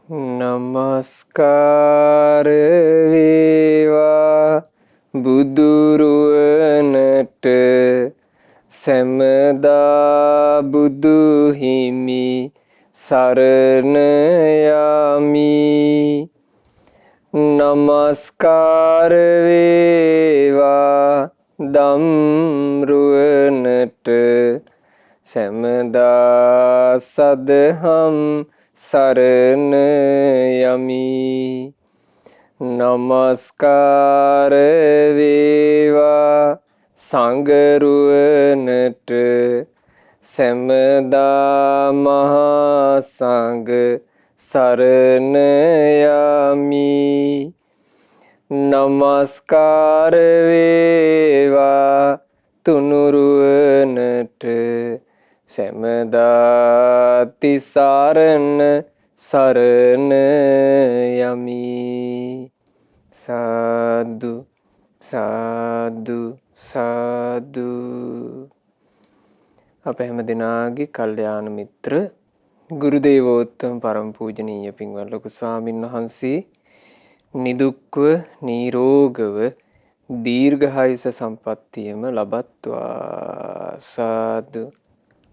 නමස්කාර වේවා බුදුරුවනට සැමදා බුදු හිමි සරණ යමි. නමස්කාර වේවා ධම්රුවනට සැමදා සදහම් සරණ යමි. නමස්කාර වේවා සංඝරුවනට සැමදා මහා සංඝ සරණ යමි. නමස්කාර වේවා තුනුරුවනට සැමදා තිසරණ සරණ යමි. සාදු සාදු සාදු. අප හැම දෙනාගේ කල්යාණ මිත්‍ර ගුරු දේවෝත්තම පරම පූජනීය පින්වත් ලොකු ස්වාමීන් වහන්සේ නිදුක්ව නිරෝගව දීර්ඝායුෂ සම්පන්නියම ලබත්වා. සාදු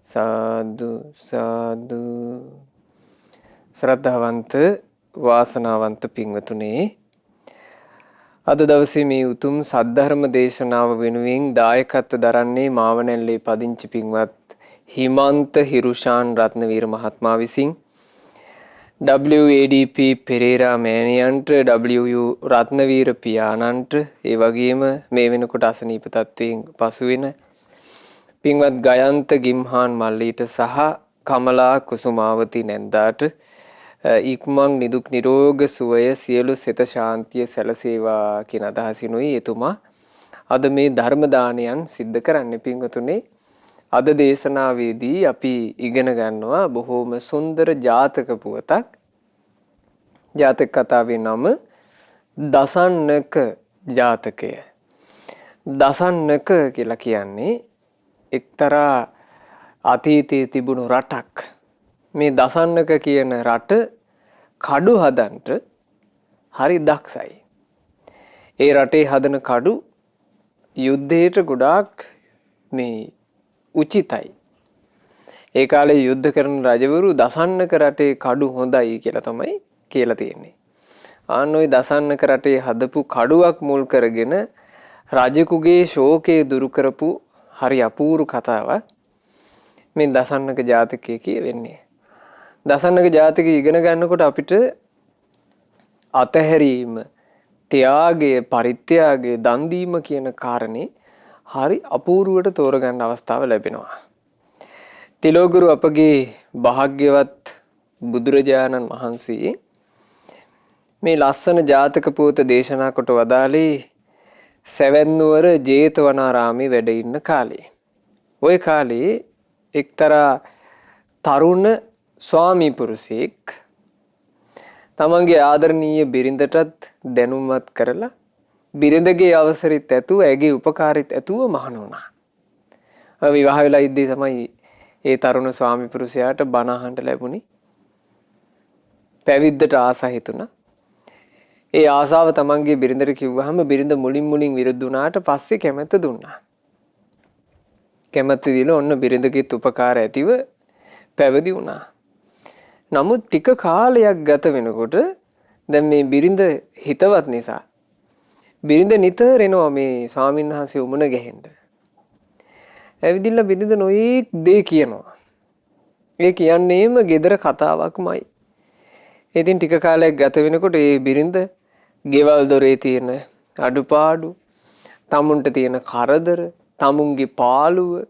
සාදු සාදු. ශ්‍රද්ධාවන්ත වාසනාවන්ත පින්වතුනේ, අද දවසේ මේ උතුම් සද්ධර්ම දේශනාව වෙනුවෙන් දායකත්ව දරන්නේ මාවනැල්ලේ පදිංචි පින්වත් හිමන්ත හිරුෂාන් රත්නවීර මහත්මයා විසින් WADP පෙරේරා මෑණියන්ට, WU රත්නවීර පියාණන්ට, ඒ වගේම මේ වෙනකොට අසනීප තත්වයෙන් පසු වෙන පින්වත් ගයන්ත ගිම්හාන් මල්ලීට සහ කමලා කුසුමාවති නැන්දාට ඉක්මන් නිදුක් නිරෝග සුවය සියලු සිත ශාන්තිය සැලසේවා කියන අදහසිනුයි එතුමා අද මේ ධර්ම දානයන් සිද්ධ කරන්නේ. පින්වතුනේ, අද දේශනාවේදී අපි ඉගෙන ගන්නවා බොහෝම සුන්දර ජාතක පුවතක්. ජාතක කතාවේ නම දසන්නක ජාතකය. දසන්නක කියලා කියන්නේ එක්තරා අතීතයේ තිබුණු රටක්. මේ දසන්නක කියන රට කඩු හදන්ට හරි දක්ෂයි. ඒ රටේ හදන කඩු යුද්ධයට ගොඩාක් මේ උචිතයි. ඒ කාලේ යුද්ධ කරන රජවරු දසන්නක රටේ කඩු හොඳයි කියලා තමයි කියලා තියෙන්නේ. ආන්න ওই දසන්නක රටේ හදපු කඩුවක් මුල් කරගෙන රජෙකුගේ ශෝකය දුරු කරපු හරි අපූර්ව කතාවක් මේ දසන්නක ජාතකයේ කියවෙන්නේ. දසන්නක ජාතකය ඉගෙන ගන්නකොට අපිට අතහැරීම, ත්‍යාගය, පරිත්‍යාගය, දන් දීම කියන කාරණේ හරි අපූර්වට තෝරගන්න අවස්ථාව ලැබෙනවා. තිලෝගුරු අපගේ භාග්‍යවත් බුදුරජාණන් වහන්සේ මේ ලස්සන ජාතක පුවත දේශනා කොට වදාළේ සැවැත්නුවර ජේතවනාරාමේ වැඩ ඉන්න කාලේ. ওই කාලේ එක්තරා තරුණ ස්වාමී පුරුෂයෙක් තමන්ගේ ආදරණීය බිරිඳටත් දැනුම්වත් කරලා බිරිඳගේ අවසරිත් ඇතුව, ඇගේ උපකාරිත් ඇතුව මහණ වුණා. විවාහ වෙලා ඉද්දී තමයි ඒ තරුණ ස්වාමී පුරුෂයාට බණ අහන්න ලැබුණේ. පැවිද්දට ආස හිතුණා. ඒ ආසාව තමන්ගේ බිරිඳට කිව්වහම බිරිඳ මුලින් විරුද්ධ වුණාට පස්සේ කැමැත්ත දුන්නා. කැමැත්ත දීලා ඔන්න බිරිඳගෙත් උපකාර ඇතිව පැවිදි වුණා. නමුත් ටික කාලයක් ගත වෙනකොට දැන් මේ බිරිඳ හිතවත් නිසා බිරිඳ නිතර එනවා මේ ස්වාමීන් වහන්සේ උමුණ ගැහෙන්න. ඇවිදින්න බිරිඳ නොයෙක් දේ කියනවා. ඒ කියන්නේම gedara කතාවක්මයි. ඉතින් ටික කාලයක් ගත වෙනකොට ඒ බිරිඳ ගෙවල් දොරේ තියෙන අඩුපාඩු, තමුන්ට තියෙන කරදර, තමුන්ගේ පාළුව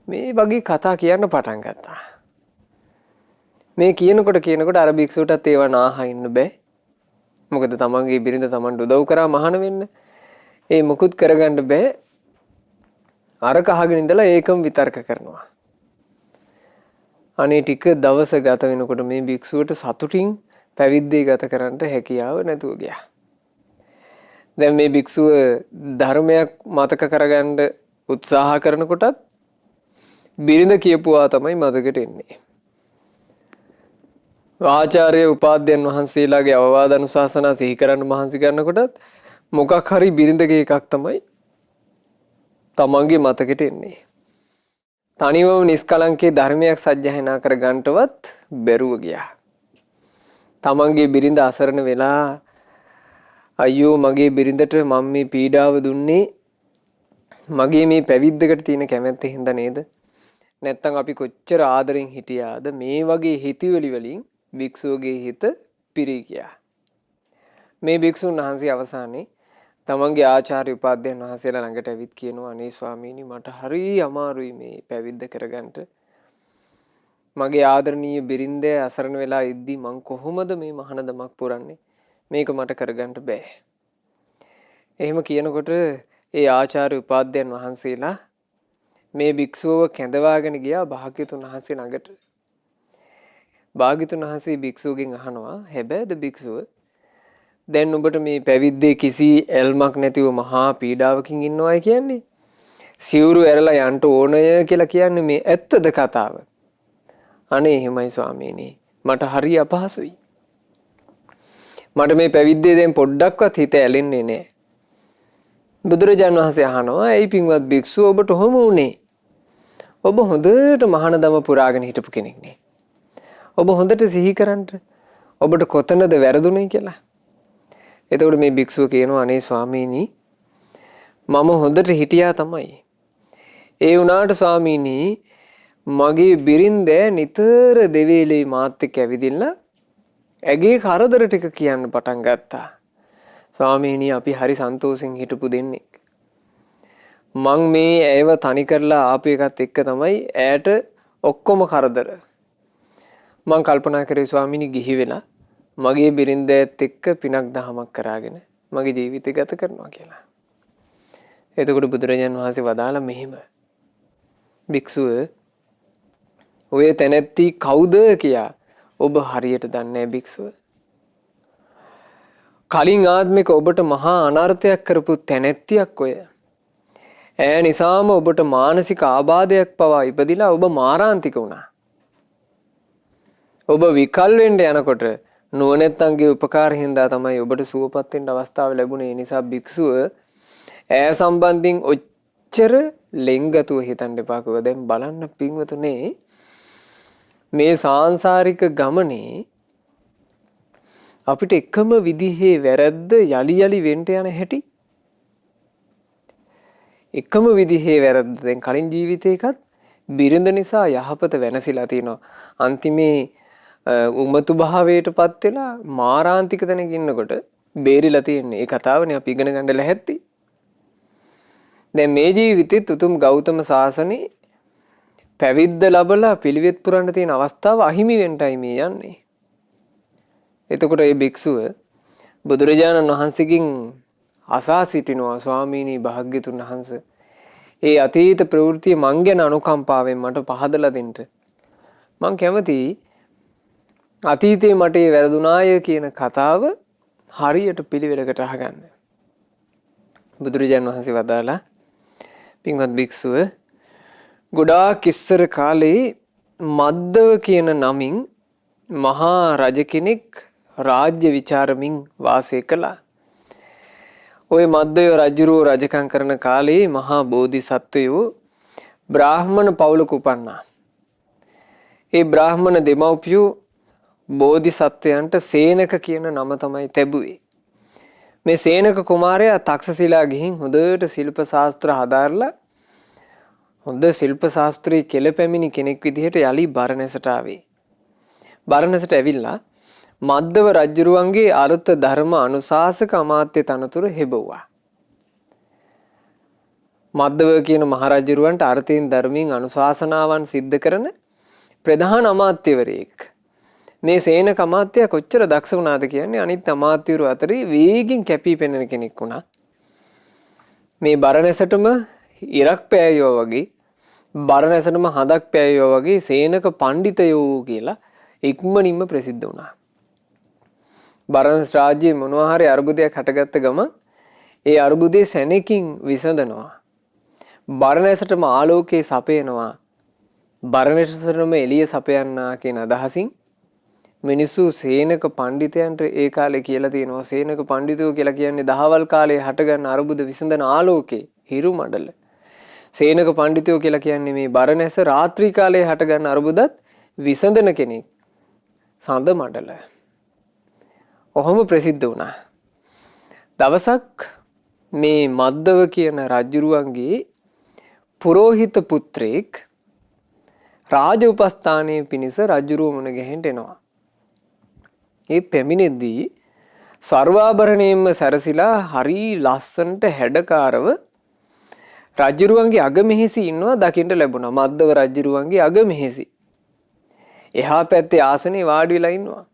මේ වගේ කතා කියන්න පටන් ගත්තා. මේ කියනකොට අර භික්ෂුවටත් ඒවා නාහා ඉන්න බෑ. මොකද තමන්ගේ බිරිඳ තමන්ට උදව් කරා මහාන වෙන්න. ඒ මුකුත් කරගන්න බෑ. අර කහගෙන ඉඳලා ඒකම විතර්ක කරනවා. අනේ ටික දවස ගත වෙනකොට මේ භික්ෂුවට සතුටින් පැවිද්දේ ගත කරන්න හැකියාව නැතුව ගියා. දැන් මේ භික්ෂුව ධර්මයක් මතක කරගන්න උත්සාහ කරනකොටත් බිරිඳ කියපුවා තමයි මතකට එන්නේ. ආචාර්ය උපාධ්‍යයන් වහන්සේලාගේ අවවාද අනුශාසනා සිහි කරන්න මහන්සි ගන්නකොටත් මොකක් හරි බිරිඳගේ එකක් තමයි තමන්ගේ මතකෙට එන්නේ. තනිවම නිස්කලංකේ ධර්මයක් සජ්ජායනා කර ගන්නටවත් බැරුව ගියා. තමන්ගේ බිරිඳ අසරණ වෙලා අයියෝ මගේ බිරිඳට මම මේ පීඩාව දුන්නේ මගේ මේ පැවිද්දකට තියෙන කැමැත්තෙන් හින්දා නේද? නැත්තම් අපි කොච්චර ආදරෙන් හිටියාද මේ වගේ හිතිවිලි වලින් භික්ෂුවගේ හිත පිරී ගියා. මේ භික්ෂුන් වහන්සේ අවසානයේ තමන්ගේ ආචාර්ය උපාධ්‍යයන් වහන්සේලා ළඟට ඇවිත් කියනවා අනේ ස්වාමීනි මට හරි අමාරුයි මේ පැවිද්ද කරගන්න. මගේ ආදරණීය බිරිඳ අසරණ වෙලා ඉද්දි මං කොහොමද මේ මහානදමක් පුරන්නේ? මේක මට කරගන්න බෑ. එහෙම කියනකොට ඒ ආචාර්ය උපාධ්‍යයන් වහන්සේලා මේ භික්ෂුවව කැඳවාගෙන ගියා භාග්‍යතුන් වහන්සේ ළඟට. භාග්‍යතුන් වහන්සේ භික්ෂුවගෙන් අහනවා හැබැයිද භික්ෂුව දැන් ඔබට මේ පැවිද්දේ කිසි ඇල්මක් නැතිව මහා පීඩාවකින් ඉන්නවයි කියන්නේ? සිවුරු ඇරලා යන්න ඕනය කියලා කියන්නේ මේ ඇත්තද කතාව? අනේ එහෙමයි ස්වාමීනි මට හරි අපහසුයි. මට මේ පැවිද්දේ දැන් පොඩ්ඩක්වත් හිත ඇලෙන්නේ නැහැ. බුදුරජාණන් වහන්සේ අහනවා ඇයි පින්වත් භික්ෂුව ඔබට ඔහොම වුනේ? ඔබ හොඳට මහානදම පුරාගෙන හිටපු කෙනෙක් නේ. ඔබ හොඳට සිහි කරන්න ඔබට කොතනද වැරදුනේ කියලා. එතකොට මේ භික්ෂුව කියනවා අනේ ස්වාමීනි මම හොඳට හිටියා තමයි. ඒ වුණාට ස්වාමීනි මගේ බිරින්ද නිතර දෙවේලේ මාත් එක්ක ඇවිදින්න ඇගේ කරදර ටික කියන්න පටන් ගත්තා. ස්වාමීනි අපි හරි සන්තෝෂෙන් හිටපු දෙන්නෙක්. මං මේ ඇයව තනි කරලා ආපු එකත් එක්ක තමයි ඇයට ඔක්කොම කරදර. මං කල්පනා කරේ ස්වාමීනි ගිහි වෙලා මගේ බිරින්දෑත් එක්ක පිනක් දහමක් කරාගෙන මගේ ජීවිතය ගත කරනවා කියලා. එතකොට බුදුරජාණන් වහන්සේ වදාලා මෙහෙම භික්ෂුව ඔය තැනැත්ති කවුද කියා ඔබ හරියට දන්නේ නැහැ භික්ෂුව. කලින් ආත්මික ඔබට මහා අනර්ථයක් කරපු තැනැත්තියක් ඔය. ඇය නිසාම ඔබට මානසික ආබාධයක් පවා ඉපදිලා ඔබ මාරාන්තික වුණා. ඔබ විකල් වෙන්න යනකොට නුවණැත්තන්ගේ උපකාර හින්දා තමයි ඔබට සුවපත් වෙන්න අවස්ථාව ලැබුණේ. ඒ නිසා භික්ෂුව ඇය සම්බන්ධයෙන් ඔච්චර ලෙන්ගතුව හිතන්න එපා කිව්වා. දැන් බලන්න පින්වතුනේ මේ සාංශාරික ගමනේ අපිට එකම විදිහේ වැරද්ද යලි යලි වෙන්න යන හැටි එකම විදිහේ වැරද්ද දැන් කලින් ජීවිතේකත් බිරිඳ නිසා යහපත වෙනසිලා තිනවා. අන්තිමේ උමතු භාවයටපත් වෙලා මාරාන්තික තැනක ඉන්නකොට බේරිලා තියෙන්නේ. ඒ කතාවනේ අපි ඉගෙන ගන්න ලැහැත්ති. දැන් මේ ජීවිතෙත් උතුම් ගෞතම සාසනේ පැවිද්ද ලැබලා පිළිවෙත් පුරන්න තියෙන අවස්ථාව අහිමි වෙන්නයි මේ යන්නේ. එතකොට මේ භික්ෂුව බුදුරජාණන් වහන්සේගෙන් අසා සිටිනවා ස්වාමීනි භාග්‍යතුන් වහන්සේ ඒ අතීත ප්‍රවෘත්ති මං ගැන අනුකම්පාවෙන් මට පහදලා දෙන්න. මං කැමතියි අතීතේ මට ඒ වැරදුනාය කියන කතාව හරියට පිළිවෙලකට අහගන්න. බුදුරජාණන් වහන්සේ වදාලා පින්වත් භික්ෂුව ගොඩාක් ඉස්සර කාලේ මද්දව කියන නමින් මහා රජ කෙනෙක් රාජ්‍ය විචාරමින් වාසය කළා. ඔය මද්දව රජුරෝ රජකම් කරන කාලේ මහා බෝධිසත්වයෝ බ්‍රාහ්මණ පවුලක උපන්නා. ඒ බ්‍රාහ්මණ දෙමව්පියෝ බෝධිසත්වයන්ට සේනක කියන නම තමයි තැබුවේ. මේ සේනක කුමාරයා තක්ෂශිලා ගිහින් හොඳට ශිල්ප ශාස්ත්‍ර හදාarලා හොඳ ශිල්ප ශාස්ත්‍රයේ කෙළපැමිණි කෙනෙක් විදිහට යලි බරණැසට ආවේ. බරණැසට ඇවිල්ලා මද්දව රජුරුවන්ගේ අර්ථ ධර්ම අනුශාසක අමාත්‍ය තනතුර හෙබවුවා. මද්දව කියන මහරජුරුවන්ට අර්ථයෙන් ධර්මයෙන් අනුශාසනාවන් සිද්ධ කරන ප්‍රධාන අමාත්‍යවරයෙක්. මේ සේනක අමාත්‍යයා කොච්චර දක්ෂ වුණාද කියන්නේ අනිත් අමාත්‍යවරු අතරේ වේගින් කැපී පෙනෙන කෙනෙක් වුණා. මේ බරණැසටම ඉරක් පෑයෝ වගේ බරණැසටම හදක් පෑයෝ වගේ සේනක පඬිතයෝ කියලා ඉක්මනින්ම ප්‍රසිද්ධ වුණා. බරණැස් රාජ්‍යයේ මොනවා හරි අර්බුදයක් හටගත්ත ගමන් ඒ අර්බුදේ සැනකින් විසඳනවා. බරණැසටම ආලෝකයේ සපයනවා. බරණැසටම එළිය සපයන්නා කියන අදහසින් මිනිස්සු සේනක පණ්ඩිතයන්ට ඒ කාලේ කියලා තියෙනවා සේනක පණ්ඩිතයෝ කියලා කියන්නේ දහවල් කාලේ හටගන්න අරුබුද විසඳන ආලෝකේ හිරු මඩල. සේනක පණ්ඩිතයෝ කියලා කියන්නේ මේ බරණැස රාත්‍රී කාලේ හටගන්න අරුබුදත් විසඳන කෙනෙක්. සඳ මඩල. ඔහොම ප්‍රසිද්ධ වුණා. දවසක් මේ මද්දව කියන රජුරුවන්ගේ පුරෝහිත පුත්‍රයෙක් රාජ උපස්ථානයේ පිණිස රජුරුව මුණ ගැහෙන්න එනවා. ඒ පැමිණෙද්දී සර්වාභරණයෙන්ම සැරසිලා හරි ලස්සනට හැඩකාරව රජුරුවන්ගේ අගමෙහිසි ඉන්නවා දකින්න ලැබුණා. මද්දව රජුරුවන්ගේ අගමෙහිසි. එහා පැත්තේ ආසනේ වාඩි වෙලා ඉන්නවා.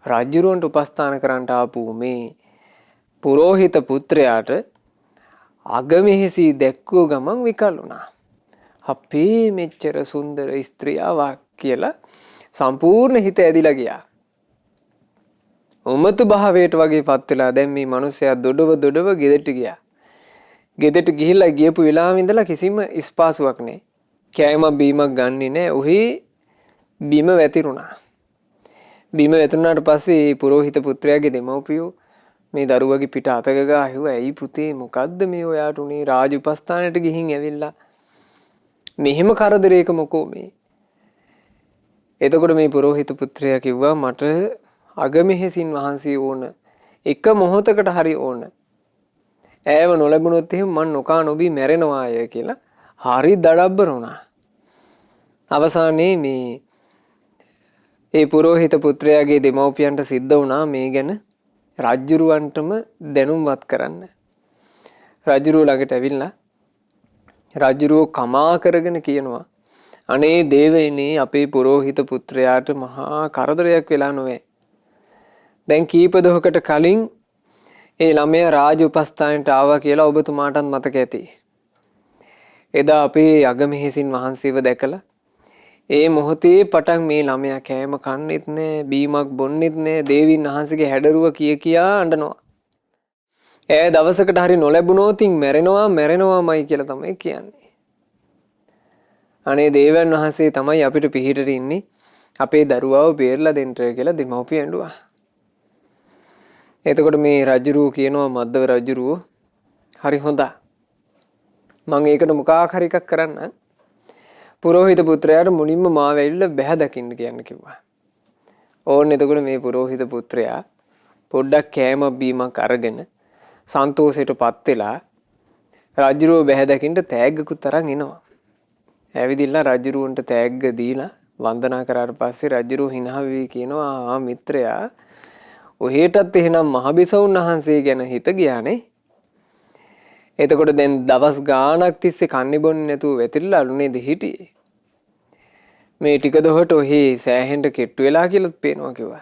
රජුරුවන්ට උපස්ථාන කරන්නට ආපු මේ පුරෝහිත පුත්‍රයාට අගමෙහිසි දැක්කෝ ගමන් විකල් වුණා. අපේ මෙච්චර සුන්දර ස්ත්‍රියාවක් කියලා සම්පූර්ණ හිත ඇදිලා ගියා. උමතු භාවයට වගේ පත් වෙලා දැන් මේ මිනිස්සයා දොඩව ගෙදරට ගියා. ගෙදරට ගිහිල්ලා ගියපු වෙලාවෙ ඉඳලා කිසිම ස්පාසුවක් නැහැ. කෑමක් බීමක් ගන්නෙ නැහැ. ඔහි බිම වැතිරුණා. බිම වැතුණාට පස්සේ පුරෝහිත පුත්‍රයාගේ දෙමව්පියෝ මේ දරුවගේ පිට අතක ගා ඇහුවා ඇයි පුතේ මොකද්ද මේ ඔයාට උනේ රාජ උපස්ථානයට ගිහින් ඇවිල්ලා මෙහෙම කරදරයක මොකෝ මේ. එතකොට මේ පුරෝහිත පුත්‍රයා කිව්වා මට අගමෙහෙසින් වහන්සේ ඕන. එක මොහොතකට හරි ඕන. ඈව නොලැබුණොත් එහෙම මං නොකා නොබී මැරෙනවා අය කියලා හරි දඩබ්බර වුණා. අවසානයේ මේ පුරෝහිත පුත්‍රයාගේ දෙමව්පියන්ට සිද්ධ වුණා මේ ගැන රජ්ජුරුවන්ටම දැනුම්වත් කරන්න. රජ්ජුරුව ළඟට ඇවිල්ලා රජ්ජුරුව කමා කරගෙන කියනවා අනේ දේවයිනේ අපේ පුරෝහිත පුත්‍රයාට මහා කරදරයක් වෙලා නොවේ. දැන් කීප දොහකට කලින් ඒ ළමයා රාජ උපස්ථානයට ආවා කියලා ඔබතුමාටත් මතක ඇති. එදා අපේ අගමෙහෙසින් වහන්සේව දැකලා ඒ මොහොතේ පටන් මේ ළමයා කෑම කන්නෙත් නෑ බීමක් බොන්නෙත් නෑ දේවින් වහන්සේගේ හැඩරුව කියා අඬනවා. ඈ දවසකට හරි නොලැබුණොතින් මැරෙනවාමයි කියලා තමයි කියන්නේ. අනේ දේවයන් වහන්සේ තමයි අපිට පිහිටට ඉන්නේ අපේ දරුවාව බේරලා දෙන්න කියලා දෙමව්පිය ඇඬුවා. එතකොට මේ රජුරුව කියනවා මද්දව රජුරුව හරි හොඳයි. මම ඒකට මොකක් හරි එකක් කරන්න. පුරෝහිත පුත්‍රයාට මුලින්ම මාව ඇවිල්ලා බැහැ දකින්න කියන්න කිව්වා. ඕන්න එතකොට මේ පුරෝහිත පුත්‍රයා පොඩ්ඩක් කෑම බීමක් අරගෙන සන්තෝෂයටපත් වෙලා රජුරුව බැහැ දකින්න තෑග්ගකුත් අරන් එනවා. ඇවිදින්න රජුරුවන්ට තෑග්ග දීලා වන්දනා කරාට පස්සේ රජුරුව hina වෙවි කියනවා ආ මිත්‍රයා ඔහෙටත් එහෙනම් මහබිසවුන් වහන්සේ ගැන හිත ගියානේ. එතකොට දැන් දවස් ගාණක් තිස්සේ කන්නේ බොන්නේ නැතුව වැතිරලාලු නේද හිටියේ. මේ ටික දොහට ඔහි සෑහෙන්න කෙට්ටු වෙලා කියලාත් පේනවා කිව්වා.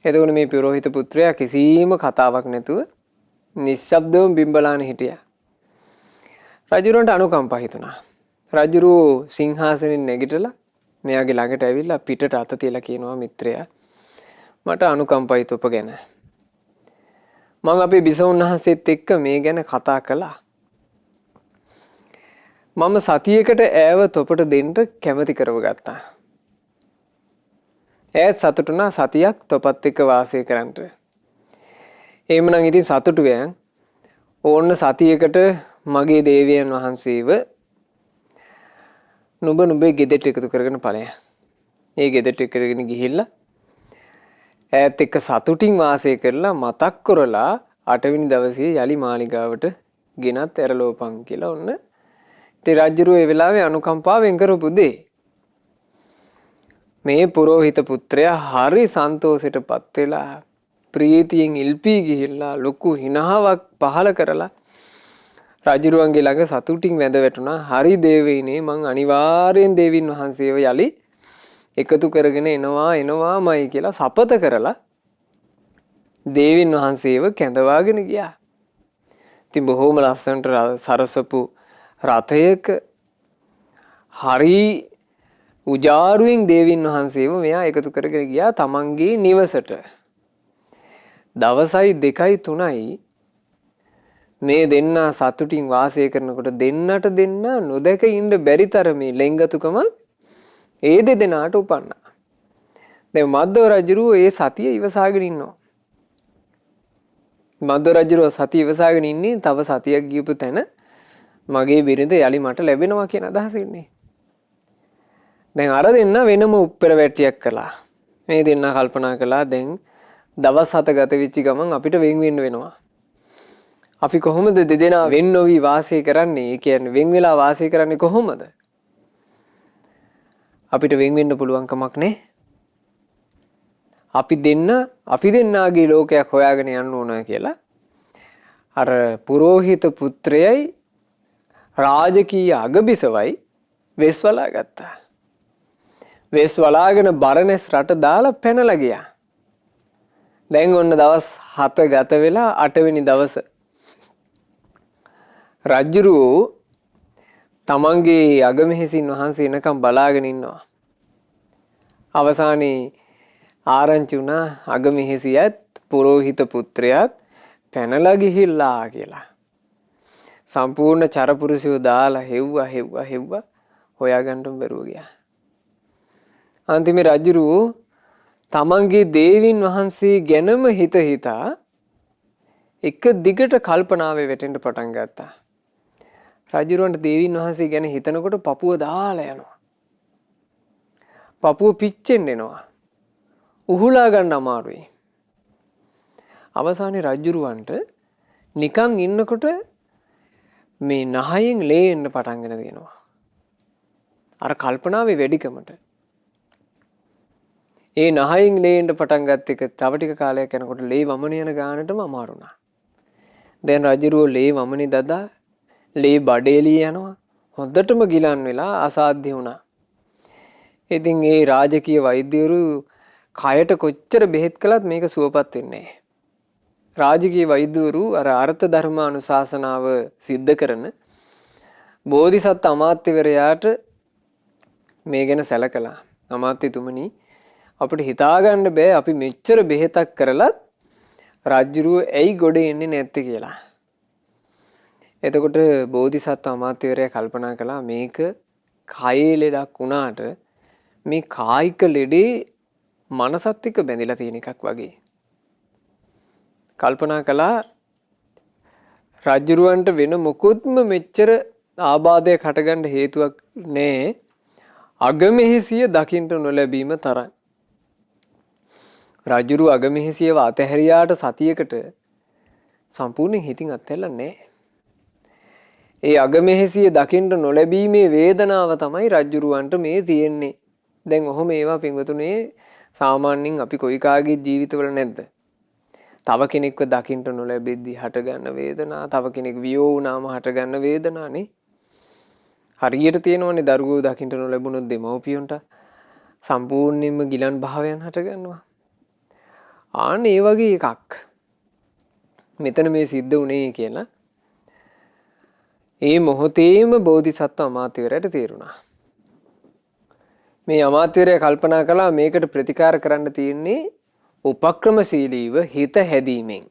එතකොට මේ පුරෝහිත පුත්‍රයා කිසිම කතාවක් නැතුව නිශ්ශබ්දව බිම්බලාන හිටියා. රජුරන්ට අනුකම්පා හිතුණා. රජුරෝ සිංහාසනෙන් නැගිටලා මෙයාගේ ළඟට ඇවිල්ලා පිටට අත තියලා කියනවා මිත්‍රයා මට අනුකම්පයි තොප ගැන. මම අපේ බිසවුන් වහන්සේත් එක්ක මේ ගැන කතා කළා. මම සතියකට ඈව තොපට දෙන්න කැමති කරවගත්තා. ඈත් සතුටුනා සතියක් තොපත් එක්ක වාසය කරන්න. එහෙමනම් ඉතින් සතුටු වෙයන්. ඕන්න සතියකට මගේ දේවයන් වහන්සේව නුඹේ ගෙදරට එකතු කරගෙන ඵලයන්. ඒ ගෙදරට කරගෙන ගිහිල්ලා ඈත් එක්ක සතුටින් වාසය කරලා මතක් කරලා 8 වෙනි දවසේ යලි මාලිගාවට ගෙනත් ඇරලෝපන් කියලා ඔන්න ඉතින් රජුරුව ඒ වෙලාවේ අනුකම්පාවෙන් කරපු දේ. මේ පුරෝහිත පුත්‍රයා හරි සන්තෝෂයටපත් වෙලා ප්‍රීතියෙන් ඉල්පී ගිහිල්ලා ලොකු හිනාවක් පහල කරලා රජුරුවන්ගේ ළඟ සතුටින් වැඳ වැටුණා. හරි දේවයිනේ මං අනිවාර්යෙන් දේවින් වහන්සේව යලි එකතු කරගෙන එනවාමයි කියලා සපත කරලා දේවින් වහන්සේව කැඳවාගෙන ගියා. ඉතින් බොහොම ලස්සනට සරසපු රථයක හරි උජාරුවෙන් දේවින් වහන්සේව මෙයා එකතු කරගෙන ගියා තමන්ගේ නිවසට. දවසයි 2යි 3යි මේ දෙන්නා සතුටින් වාසය කරනකොට දෙන්නට දෙන්න නොදැක ඉන්න බැරි තරමේ ලෙන්ගතුකම ඒ දෙදෙනාට උපන්නා. දැන් මද්දව රජුරෝ ඒ සතිය ඉවසාගෙන ඉන්නවා. මද්දව රජුරෝ සතිය ඉවසාගෙන ඉන්නේ තව සතියක් ගියපු තැන මගේ බිරිඳ යලි මට ලැබෙනවා කියන අදහස ඉන්නේ. දැන් අර දෙන්න වෙනම උප්පර වැටියක් කළා. මේ දෙන්න කල්පනා කළා දැන් දවස් 7 ගත වෙච්ච ගමන් අපිට වෙන් වෙන්න වෙනවා. අපි කොහොමද දෙදෙනා වෙන් නොවි වාසය කරන්නේ? ඒ කියන්නේ වෙන් වෙලා වාසය කරන්නේ කොහොමද? අපිට වෙන් වෙන්න පුළුවන් කමක් නැහැ. අපි දෙන්නාගේ ලෝකයක් හොයාගෙන යන්න ඕන කියලා අර පුරෝහිත පුත්‍රයයි රාජකීය අගබිසවයි වෙස් වලා ගත්තා. වෙස් වලාගෙන බරණැස් රට දාලා පැනලා ගියා. දැන් ඔන්න දවස් 7 ගත වෙලා 8 වෙනි දවස රජුරෝ තමන්ගේ අගමෙහෙසින් වහන්සේ එනකම් බලාගෙන ඉන්නවා. අවසානයේ ආරංචි වුණා අගමෙහෙසියත් පුරෝහිත පුත්‍රයාත් පැනලා ගිහිල්ලා කියලා. සම්පූර්ණ චරපුරුෂයෝ දාලා හෙව්වා හොයාගන්න බැරුව ගියා. අන්තිමේ රජුරෝ තමන්ගේ දේවින් වහන්සේ ගැනම හිතා එක දිගට කල්පනාවේ වැටෙන්න පටන් ගත්තා. රජුරවන්ට දේවින් වහන්සේ ගැන හිතනකොට පපුව දාලා යනවා. පපුව පිච්චෙන්න එනවා. උහුලා ගන්න අමාරුයි. අවසානයේ රජුරවන්ට නිකන් ඉන්නකොට මේ නහයෙන් ලේ එන්න පටන්ගෙන දෙනවා. අර කල්පනාවේ වැඩිකමට. ඒ නහයෙන් ලේ එන්න පටන් ගත්ත එක තව ටික කාලයක් යනකොට ලේ වමන යන ගානටම අමාරු වුණා. දැන් රජුරෝ ලේ වමනේ දදා ලේ බඩේලිය යනවා. හොඳටම ගිලන් වෙලා අසාධ්‍ය වුණා. ඉතින් ඒ රාජකීය වෛද්‍යවරු කයට කොච්චර බෙහෙත් කළත් මේක සුවපත් වෙන්නේ නැහැ. රාජකීය වෛද්‍යවරු අර අර්ථ ධර්මානුශාසනාව සිද්ධ කරන බෝධිසත්ව අමාත්‍යවරයාට මේ ගැන සැලකලා අමාත්‍යතුමනි අපිට හිතාගන්න බෑ අපි මෙච්චර බෙහෙතක් කරලත් රජුරුව ඇයි ගොඩ එන්නේ නැත්තේ කියලා. එතකොට බෝධිසත්ව අමාත්‍යවරයා කල්පනා කළා මේක කයේ ලෙඩක් වුණාට මේ කායික ලෙඩේ මනසත් එක්ක බැඳිලා තියෙන එකක් වගේ. කල්පනා කළා රජුරවන්ට වෙන මොකොත්ම මෙච්චර ආබාධයක් හටගන්න හේතුවක් නෑ අගමෙහෙසිය දකින්න නොලැබීම තරම්. රජුරු අගමෙහෙසියව අතහැරියාට සතියකට සම්පූර්ණයෙන් හිතින් අත්හැරලා නෑ. ඒ අගමෙහෙසිය දකින්න නොලැබීමේ වේදනාව තමයි රජුරවන්ට මේ තියෙන්නේ. දැන් ඔහොම ඒවා පින්වතුනේ සාමාන්‍යයෙන් අපි කොයි කාගේ ජීවිතවල නැද්ද? තව කෙනෙක්ව දකින්න නොලැබෙද්දී හටගන්න වේදනා, තව කෙනෙක් වියෝ වුණාම හටගන්න වේදනානේ. හරියට තියෙනවනේ දරුවෝ දකින්න නොලැබුණොත් දෙමව්පියන්ට සම්පූර්ණයෙන්ම ගිලන් භාවයන් හටගන්නවා. ආන්න ඒ වගේ එකක් මෙතන මේ සිද්ධ වුණේ කියලා ඒ මොහොතේම බෝධිසත්ව අමාත්‍යවරයාට තේරුණා. මේ අමාත්‍යවරයා කල්පනා කළා මේකට ප්‍රතිකාර කරන්න තියෙන්නේ උපක්‍රමශීලීව හිත හැදීමෙන්.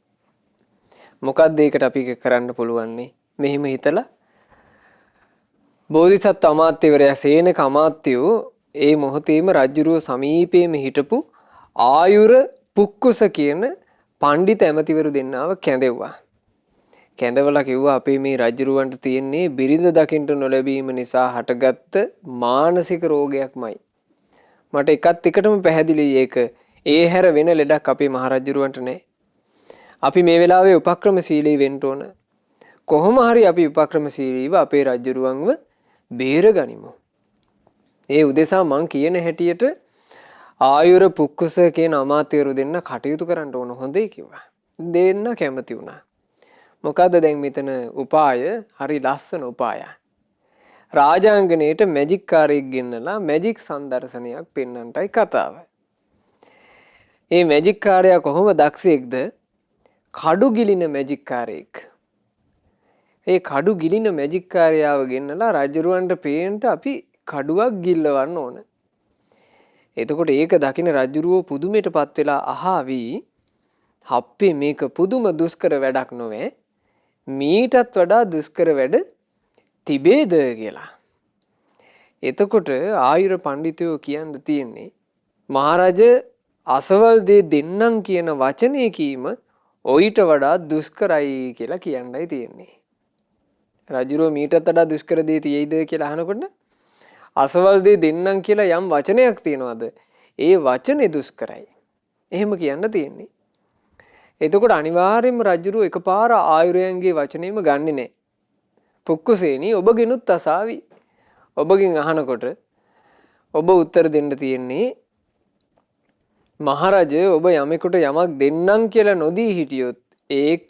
මොකක්ද ඒකට අපි කරන්න පුළුවන්නේ? මෙහිම හිතලා බෝධිසත්ව අමාත්‍යවරයා සේනක අමාත්‍යෝ ඒ මොහොතේම රජුරුව සමීපයේම හිටපු ආයුර පුක්කුස කියන පඬිත ඇමතිවරු දෙන්නාව කැඳෙව්වා. කැඳවලා කිව්වා අපේ මේ රජුරුවන්ට තියෙන්නේ බිරිඳ දකින්න නොලැබීම නිසා හටගත්ත මානසික රෝගයක්මයි. මට එකත් එකටම පැහැදිලියි ඒක. ඒ හැර වෙන ලෙඩක් අපේ මහරජුරුවන්ට නැහැ. අපි මේ වෙලාවේ උපක්‍රමශීලී වෙන්න ඕන. කොහොම හරි අපි උපක්‍රමශීලීව අපේ රජුරුවන්ව බේරගනිමු. ඒ උදෙසා මං කියන හැටියට ආයුර පුක්කුස කියන අමාත්‍යවරු දෙන්න කටයුතු කරන්න ඕන හොඳයි කිව්වා. දෙන්න කැමති වුණා. මොකද්ද දැන් මෙතන උපාය? හරි ලස්සන උපායක්. රාජාංගනයේට මැජික් කාරයෙක් ගෙන්නලා මැජික් සංදර්ශනයක් පෙන්වන්නටයි කතාව. මේ මැජික් කාරයා කොහොම දක්ෂයෙක්ද? කඩු ගිලින මැජික් කාරයෙක්. ඒ කඩු ගිලින මැජික් කාරයාව ගෙන්නලා රජුරවන්ට පේන්න අපි කඩුවක් ගිල්ලවන්න ඕන. එතකොට ඒක දකින රජුරුව පුදුමයටපත් වෙලා අහාවි හප්පේ මේක පුදුම දුෂ්කර වැඩක් නොවේ. මීටත් වඩා දුෂ්කර වැඩ තිබේද කියලා. එතකොට ආයුර පඬිතුයෝ කියන්න තියෙන්නේ මහරජ අසවල් දේ දෙන්නම් කියන වචනේ කීම ඔයිට වඩා දුෂ්කරයි කියලා කියන්නයි තියෙන්නේ. රජුරෝ මීටත් වඩා දුෂ්කර දේ තියෙයිද කියලා අහනකොට අසවල් දේ දෙන්නම් කියලා යම් වචනයක් තියනවාද ඒ වචනේ දුෂ්කරයි. එහෙම කියන්න තියෙන්නේ. එතකොට අනිවාර්යයෙන්ම රජුරෝ එකපාර ආයුරයන්ගේ වචනේම ගන්නෙ නෑ. පුක්කුසේනි ඔබගෙනුත් අසාවි. ඔබගෙන් අහනකොට ඔබ උත්තර දෙන්න තියෙන්නේ මහරජ ඔබ යමෙකුට යමක් දෙන්නම් කියලා නොදී හිටියොත් ඒක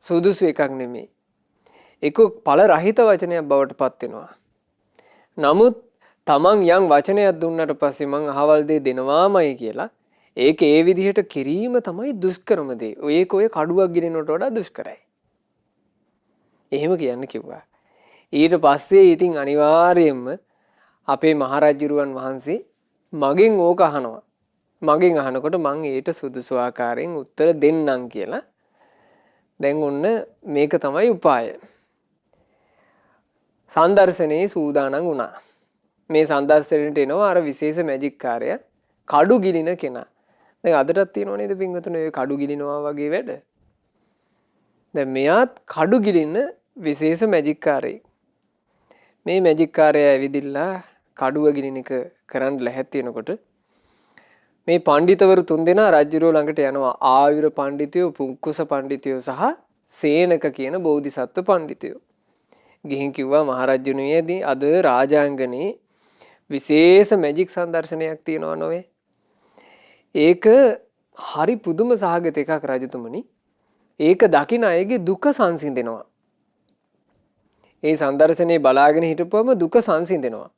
සුදුසු එකක් නෙමෙයි. ඒක ඵල රහිත වචනයක් බවට පත් වෙනවා. නමුත් තමන් යම් වචනයක් දුන්නට පස්සේ මං අහවල් දේ දෙනවාමයි කියලා ඒක ඒ විදිහට කිරීම තමයි දුෂ්කරම දේ. ඒක ඔය කඩුවක් ගිනිනට වඩා දුෂ්කරයි. එහෙම කියන්න කිව්වා. ඊට පස්සේ ඉතින් අනිවාර්යයෙන්ම අපේ මහරජුරුවන් වහන්සේ මගෙන් ඕක අහනවා. මගෙන් අහනකොට මං ඊට සුදුසු ආකාරයෙන් උත්තර දෙන්නම් කියලා. දැන් ඔන්න මේක තමයි උපාය. සම්දර්ශනයේ සූදානම් වුණා. මේ සම්දර්ශනයට එනවා අර විශේෂ මැජික් කාර්යය කඩු ගිලින කෙනා. දැන් අදටත් තියෙනව නේද පින්වතුනි ඔය කඩු ගිලිනවා වගේ වැඩ. දැන් මෙයාත් කඩු ගිලින විශේෂ මැජික් කාර්යයක්. මේ මැජික් කාර්යය ඇවිදිලා කඩුව ගිලින එක කරන්න ලැහැත් වෙනකොට මේ පඬිතවරු තුන්දෙනා රජුරෝ ළඟට යනවා. ආයුර පඬිතුයෝ, පුක්කුස පඬිතුයෝ සහ සේනක කියන බෝධිසත්ව පඬිතුයෝ. ගිහින් කිව්වා මහරජුණියේදී අද රාජාංගනේ විශේෂ මැජික් සම්දර්ශනයක් තියෙනවා නොවේ. ඒක හරි පුදුම සහගත එකක් රජතුමනි. ඒක දකින අයගේ දුක සංසිඳෙනවා. ඒ සම්දර්ශනේ බලාගෙන හිටපුවම දුක සංසිඳෙනවා.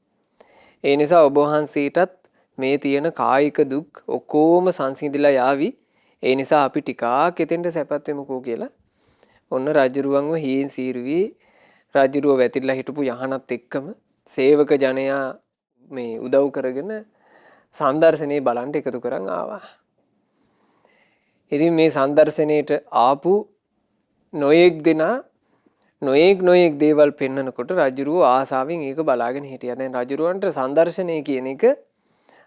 ඒ නිසා ඔබ වහන්සේටත් මේ තියෙන කායික දුක් ඔක්කොම සංසිඳිලා යාවි. ඒ නිසා අපි ටිකක් එතෙන්ට සැපත් වෙමුකෝ කියලා ඔන්න රජුරුවන්ව හීන් සීරුවේ රජුරුව වැතිරලා හිටපු යහනත් එක්කම සේවක ජනයා මේ උදව් කරගෙන සම්දර්ශනේ බලන්න එකතු කරන් ආවා. ඉතින් මේ සම්දර්ශනයේට ආපු නොයෙක් දෙනා නොයෙක් දේවල් පෙන්නකොට රජුරුව ආසාවෙන් ඒක බලාගෙන හිටියා. දැන් රජුරුවන්ට සම්දර්ශනය කියන එක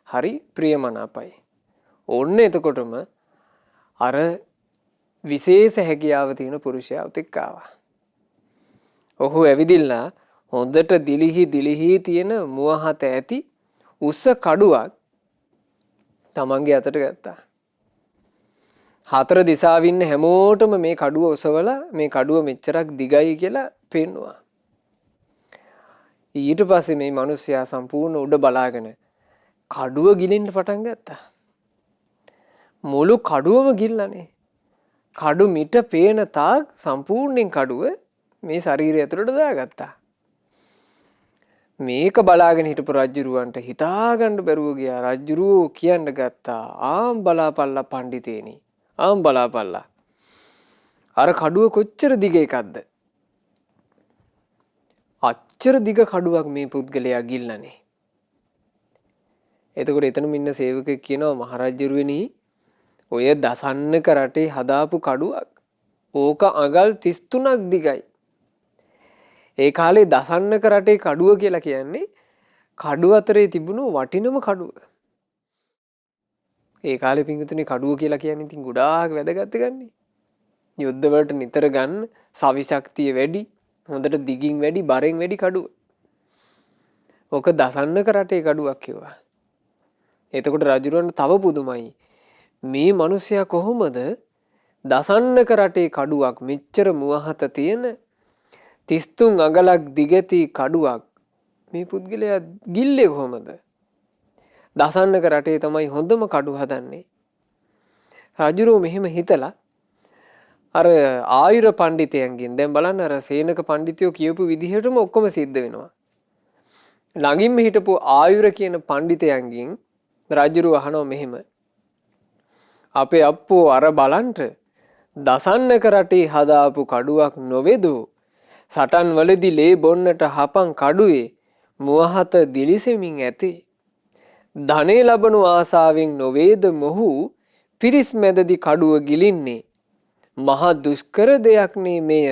හරි ප්‍රියමනාපයි. ඔන්න එතකොටම අර විශේෂ හැකියාව තියෙන පුරුෂයා උතෙක් ආවා. ඔහු ඇවිදිලා හොඳට දිලිහි තියෙන මුවහත ඇති උස්ස කඩුවක් තමන්ගේ අතට ගත්තා. හතර දිසාවින් හැමෝටම මේ කඩුව ඔසවලා මේ කඩුව මෙච්චරක් දිගයි කියලා පෙන්නවා. ඊට පස්සේ මේ මිනිස්සයා සම්පූර්ණ උඩ බලාගෙන කඩුව ගිලින්න පටන් ගත්තා. මුළු කඩුවම ගිල්ලානේ. කඩු මිට පේන තාක් සම්පූර්ණයෙන් කඩුව මේ ශරීරය ඇතුළට දාගත්තා. මේක බලාගෙන හිටපු රජුරුවන්ට හිතාගන්න බැරුව ගියා. රජුරුවෝ කියන්න ගත්තා ආම් බලාපල්ලා පඬිතේනි. ආම් බලාපල්ලා. අර කඩුව කොච්චර දිග එකක්ද? අච්චර දිග කඩුවක් මේ පුද්ගලයා ගිල්ලානේ. එතකොට එතනම ඉන්න සේවකෙක් කියනවා මහරජුරුවනි ඔය දසන්නක රටේ හදාපු කඩුවක්. ඕක අඟල් 33ක් දිගයි. ඒ කාලේ දසන්නක රටේ කඩුව කියලා කියන්නේ කඩුව අතරේ තිබුණු වටිනම කඩුව. ඒ කාලේ පිංගුතුනි කඩුව කියලා කියන්නේ ඉතින් ගොඩාක් වැදගත් ගන්නේ. යුද්ධ වලට නිතර ගන්න සවි ශක්තිය වැඩි, හොඳට දිගින් වැඩි, බරෙන් වැඩි කඩුව. ඕක දසන්නක රටේ කඩුවක් කිව්වා. එතකොට රජුරවන්ට තව පුදුමයි. මේ මිනිසයා කොහොමද දසන්නක රටේ කඩුවක් මෙච්චර මුවහත තියෙන 33 අගලක් දිගති කඩුවක් මේ පුද්ගලයා ගිල්ලේ කොහොමද? දසන්නක රටේ තමයි හොඳම කඩු හදන්නේ. රජුරෝ මෙහෙම හිතලා අර ආයුර පඬිතයන්ගෙන් දැන් බලන්න අර සේනක පඬිතුයෝ කියපු විදිහටම ඔක්කොම සිද්ධ වෙනවා. ළඟින්ම හිටපු ආයුර කියන පඬිතයන්ගෙන් රජුරෝ අහනවා මෙහෙම අපේ අප්පෝ අර බලන්ට දසන්නක රටේ හදාපු කඩුවක් නොවේදෝ සටන් වලදී ලේ බොන්නට හපන් කඩුවේ මුවහත දිලිසෙමින් ඇතේ. ධනෙ ලබනු ආසාවෙන් නොවේද මොහු පිරිස් මැදදි කඩුව ගිලින්නේ. මහා දුෂ්කර දෙයක් නේ මෙය.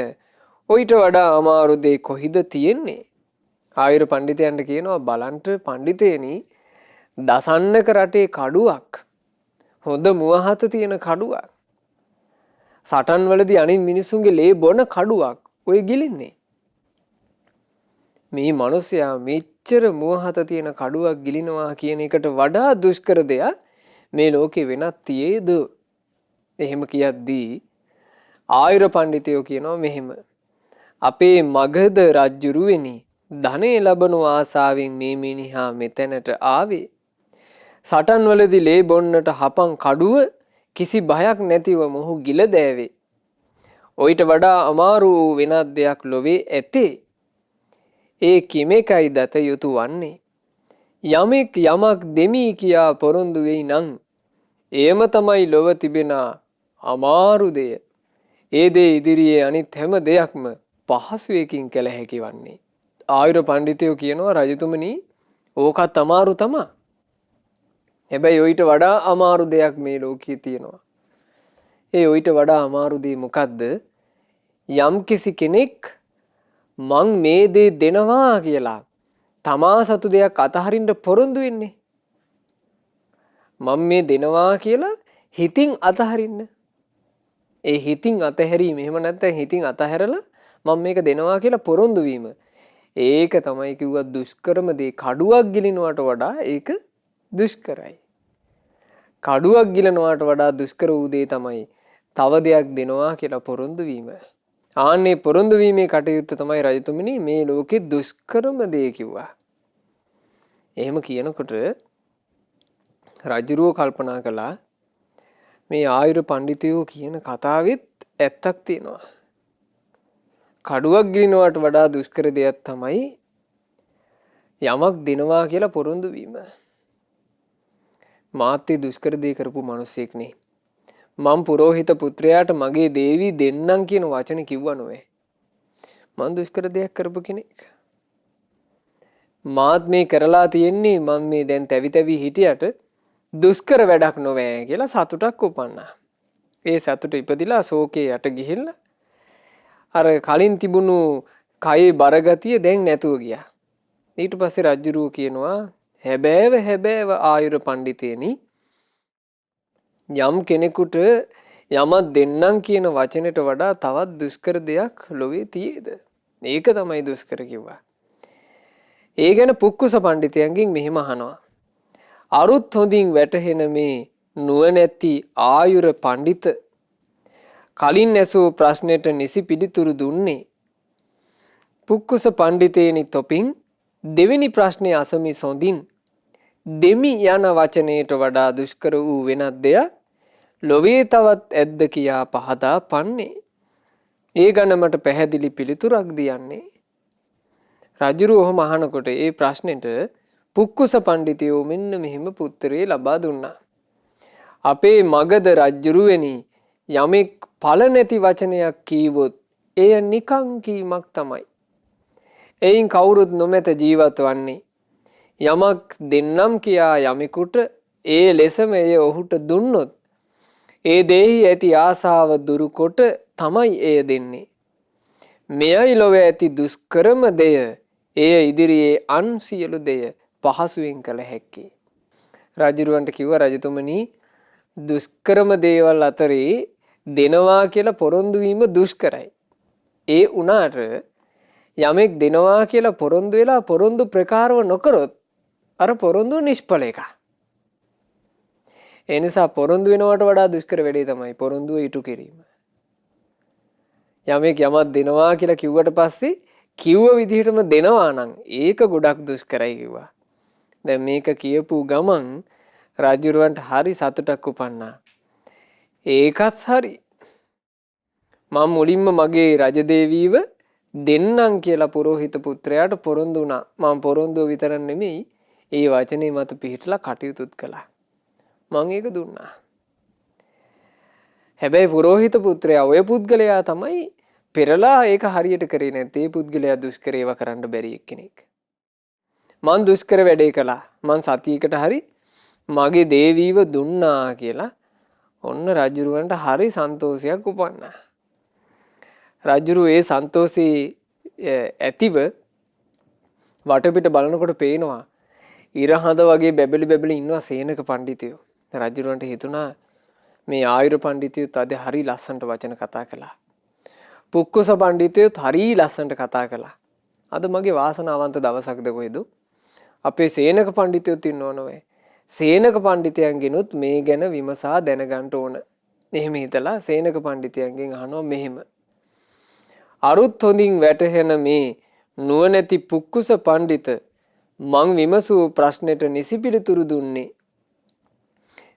ඔයිට වඩා අමාරු දෙයක් කොහිද තියෙන්නේ? ආයුර පඬිතයන්ට කියනවා බලන්ට පඬිතේනි දසන්නක රටේ කඩුවක්, හොඳ මුවහත තියෙන කඩුවක්, සටන් වලදී අනිත් මිනිස්සුන්ගේ ලේ බොන කඩුවක් ඔය ගිලින්නේ. මේ මිනිසයා මෙච්චර මුවහත තියෙන කඩුවක් ගිලිනවා කියන එකට වඩා දුෂ්කර දෙයක් මේ ලෝකේ වෙනත් තියේද? එහෙම කියද්දී ආයුර පඬිතයෝ කියනවා මෙහෙම: අපේ මගධ රජුරුවෙනි, ධනෙ ලැබනු ආසාවෙන් මේ මිනිහා මෙතැනට ආවේ. සටන් වලදී ලේ බොන්නට හපන් කඩුව කිසි බයක් නැතිව මොහු ගිල දෑවේ. ඔයිට වඩා අමාරු වූ වෙනත් දෙයක් ලොවේ ඇතේ. ඒ කිමෙකයි දත යුතු වන්නේ. යමෙක් යමක් දෙමි කියා පොරොන්දු වෙයි නම් එයම තමයි ලොව තිබෙන අමාරු දෙය. ඒ දේ ඉදිරියේ අනිත් හැම දෙයක්ම පහසුවකින් කළ හැකි වන්නේ. ආයුර පඬිතයෝ කියනවා රජතුමනි, ඕකත් අමාරු තමා. හැබැයි ඔයිට වඩා අමාරු දෙයක් මේ ලෝකයේ තියෙනවා. ඒ ඔයිට වඩා අමාරු දේ මොකද්ද? යම් කිසි කෙනෙක් මං මේ දේ දෙනවා කියලා තමා සතු දෙයක් අතහරින්න පොරොන්දු වෙන්නේ. මම මේ දෙනවා කියලා හිතින් අතහරින්න. ඒ හිතින් අතහැරීම, එහෙම නැත්නම් හිතින් අතහැරලා මම මේක දෙනවා කියලා පොරොන්දු වීම, ඒක තමයි කිව්වා දුෂ්කරම දේ. කඩුවක් ගිලිනවට වඩා ඒක දුෂ්කරයි. කඩුවක් ගිලනවට වඩා දුෂ්කර වූ දේ තමයි තව දෙයක් දෙනවා කියලා පොරොන්දු වීම. ආන්නේ පොරොන්දු වීමේ කටයුත්ත තමයි රජතුමනි මේ ලෝකේ දුෂ්කරම දේ කිව්වා. එහෙම කියනකොට රජුරෝ කල්පනා කළා මේ ආයුර පඬිතයෝ කියන කතාවෙත් ඇත්තක් තියෙනවා. කඩුවක් ගිලිනවට වඩා දුෂ්කර දෙයක් තමයි යමක් දෙනවා කියලා පොරොන්දු වීම. මාත්‍ය දුෂ්කර දේ කරපු මිනිස්සෙක් නේ. මම පුරෝහිත පුත්‍රයාට මගේ දේවී දෙන්නම් කියන වචන කිව්වා නොවේ. මම දුෂ්කර දෙයක් කරපු කෙනෙක්. මාත් මේ කරලා තියෙන්නේ මම මේ දැන් තැවි තැවි හිටියට දුෂ්කර වැඩක් නොවේ කියලා සතුටක් උපන්නා. ඒ සතුට ඉපදිලා ශෝකේ යට ගිහිල්ලා අර කලින් තිබුණු කයේ බරගතිය දැන් නැතුව ගියා. ඊට පස්සේ රජුරෝ කියනවා හැබෑව ආයුර පඬිතේනි, යම් කෙනෙකුට යමක් දෙන්නම් කියන වචනෙට වඩා තවත් දුෂ්කර දෙයක් ලෝකේ තියේද? ඒක තමයි දුෂ්කර කිව්වා. ඒ ගැන පුක්කුස පඬිතයන්ගෙන් මෙහෙම අහනවා: අරුත් හොඳින් වැටහෙන මේ නුවණැති ආයුර පඬිත කලින් ඇසූ ප්‍රශ්නෙට නිසි පිළිතුරු දුන්නේ. පුක්කුස පඬිතේනි තොපින් දෙවෙනි ප්‍රශ්නේ අසමි සොඳින් දෙමි යන වචනයට වඩා දුෂ්කර වූ වෙනත් දෙයක් ලොවේ තවත් ඇද්ද කියා පහදා පන්නේ. ඒ ගැන මට පැහැදිලි පිළිතුරක් දියන්නේ. රජුරු ඔහොම අහනකොට ඒ ප්‍රශ්නෙට පුක්කුස පඬිතයෝ මෙන්න මෙහිම පුත්‍රේ ලබා දුන්නා. අපේ මගධ රජුරුවෙනි, යමෙක් ඵල නැති වචනයක් කීවොත් එය නිකං කීමක් තමයි. එයින් කවුරුත් නොමැත ජීවත් වන්නේ. යමක් දෙන්නම් කියා යමෙකුට ඒ ලෙසම එය ඔහුට දුන්නොත් ඒ දෙහි ඇති ආසාව දුරු කොට තමයි එය දෙන්නේ. මෙයයි ලොව ඇති දුෂ්කරම දෙය. එය ඉදිරියේ අන් සියලු දෙය පහසුවෙන් කළ හැක්කේ. රජුරවන්ට කිව්වා රජතුමනි, දුෂ්කරම දේවල් අතරේ දෙනවා කියලා පොරොන්දු වීම දුෂ්කරයි. ඒ උනාට යමෙක් දෙනවා කියලා පොරොන්දු වෙලා පොරොන්දු ප්‍රකාරව නොකරොත් අර පොරොන්දු නිෂ්ඵල එකක්. ඒ නිසා පොරොන්දු වෙනවට වඩා දුෂ්කර වැඩේ තමයි පොරොන්දුව ඉටු කිරීම. යමෙක් යමක් දෙනවා කියලා කිව්වට පස්සේ කිව්ව විදිහටම දෙනවා නම් ඒක ගොඩක් දුෂ්කරයි කිව්වා. දැන් මේක කියපු ගමන් රජුරවන්ට හරි සතුටක් උපන්නා. ඒකත් හරි. මම මුලින්ම මගේ රජදේවීව දෙන්නම් කියලා පුරෝහිත පුත්‍රයාට පොරොන්දු වුණා. මම පොරොන්දුව විතරක් නෙමෙයි ඒ වචනේ මත පිහිටලා කටයුතුත් කළා. මම ඒක දුන්නා. හැබැයි පුරෝහිත පුත්‍රයා ඔය පුද්ගලයා තමයි පෙරලා ඒක හරියට කරේ නැත්තේ. පුද්ගලයා දුෂ්කර ඒවා කරන්න බැරි එක්කෙනෙක්. මං දුෂ්කර වැඩේ කළා. මං සතියකට හරි මගේ දේවීව දුන්නා කියලා ඔන්න රජුරවන්ට හරි සන්තෝෂයක් උපන්නා. රජුරු ඒ සන්තෝෂේ ඇතිව වටපිට බලනකොට පේනවා ඉරහඳ වගේ බැබලි ඉන්නවා සේනක පඬිතුයෝ. රජුරන්ට හිතුණා මේ ආයුර පඬිතුයොත් අද හරි ලස්සනට වචන කතා කළා. පුක්කුස පඬිතුයොත් හරි ලස්සනට කතා කළා. අද මගේ වාසනාවන්ත දවසක්ද කොහෙද? අපේ සේනක පඬිතුයොත් ඉන්නව නෝවේ. සේනක පඬිතයන්ගෙනුත් මේ ගැන විමසා දැනගන්න ඕන. එහෙම හිතලා සේනක පඬිතයන්ගෙන් අහනවා මෙහෙම. අරුත් හොඳින් වැටහෙන මේ නුවණැති පුක්කුස පඬිත මං විමසූ ප්‍රශ්නෙට නිසි පිළිතුරු දුන්නේ.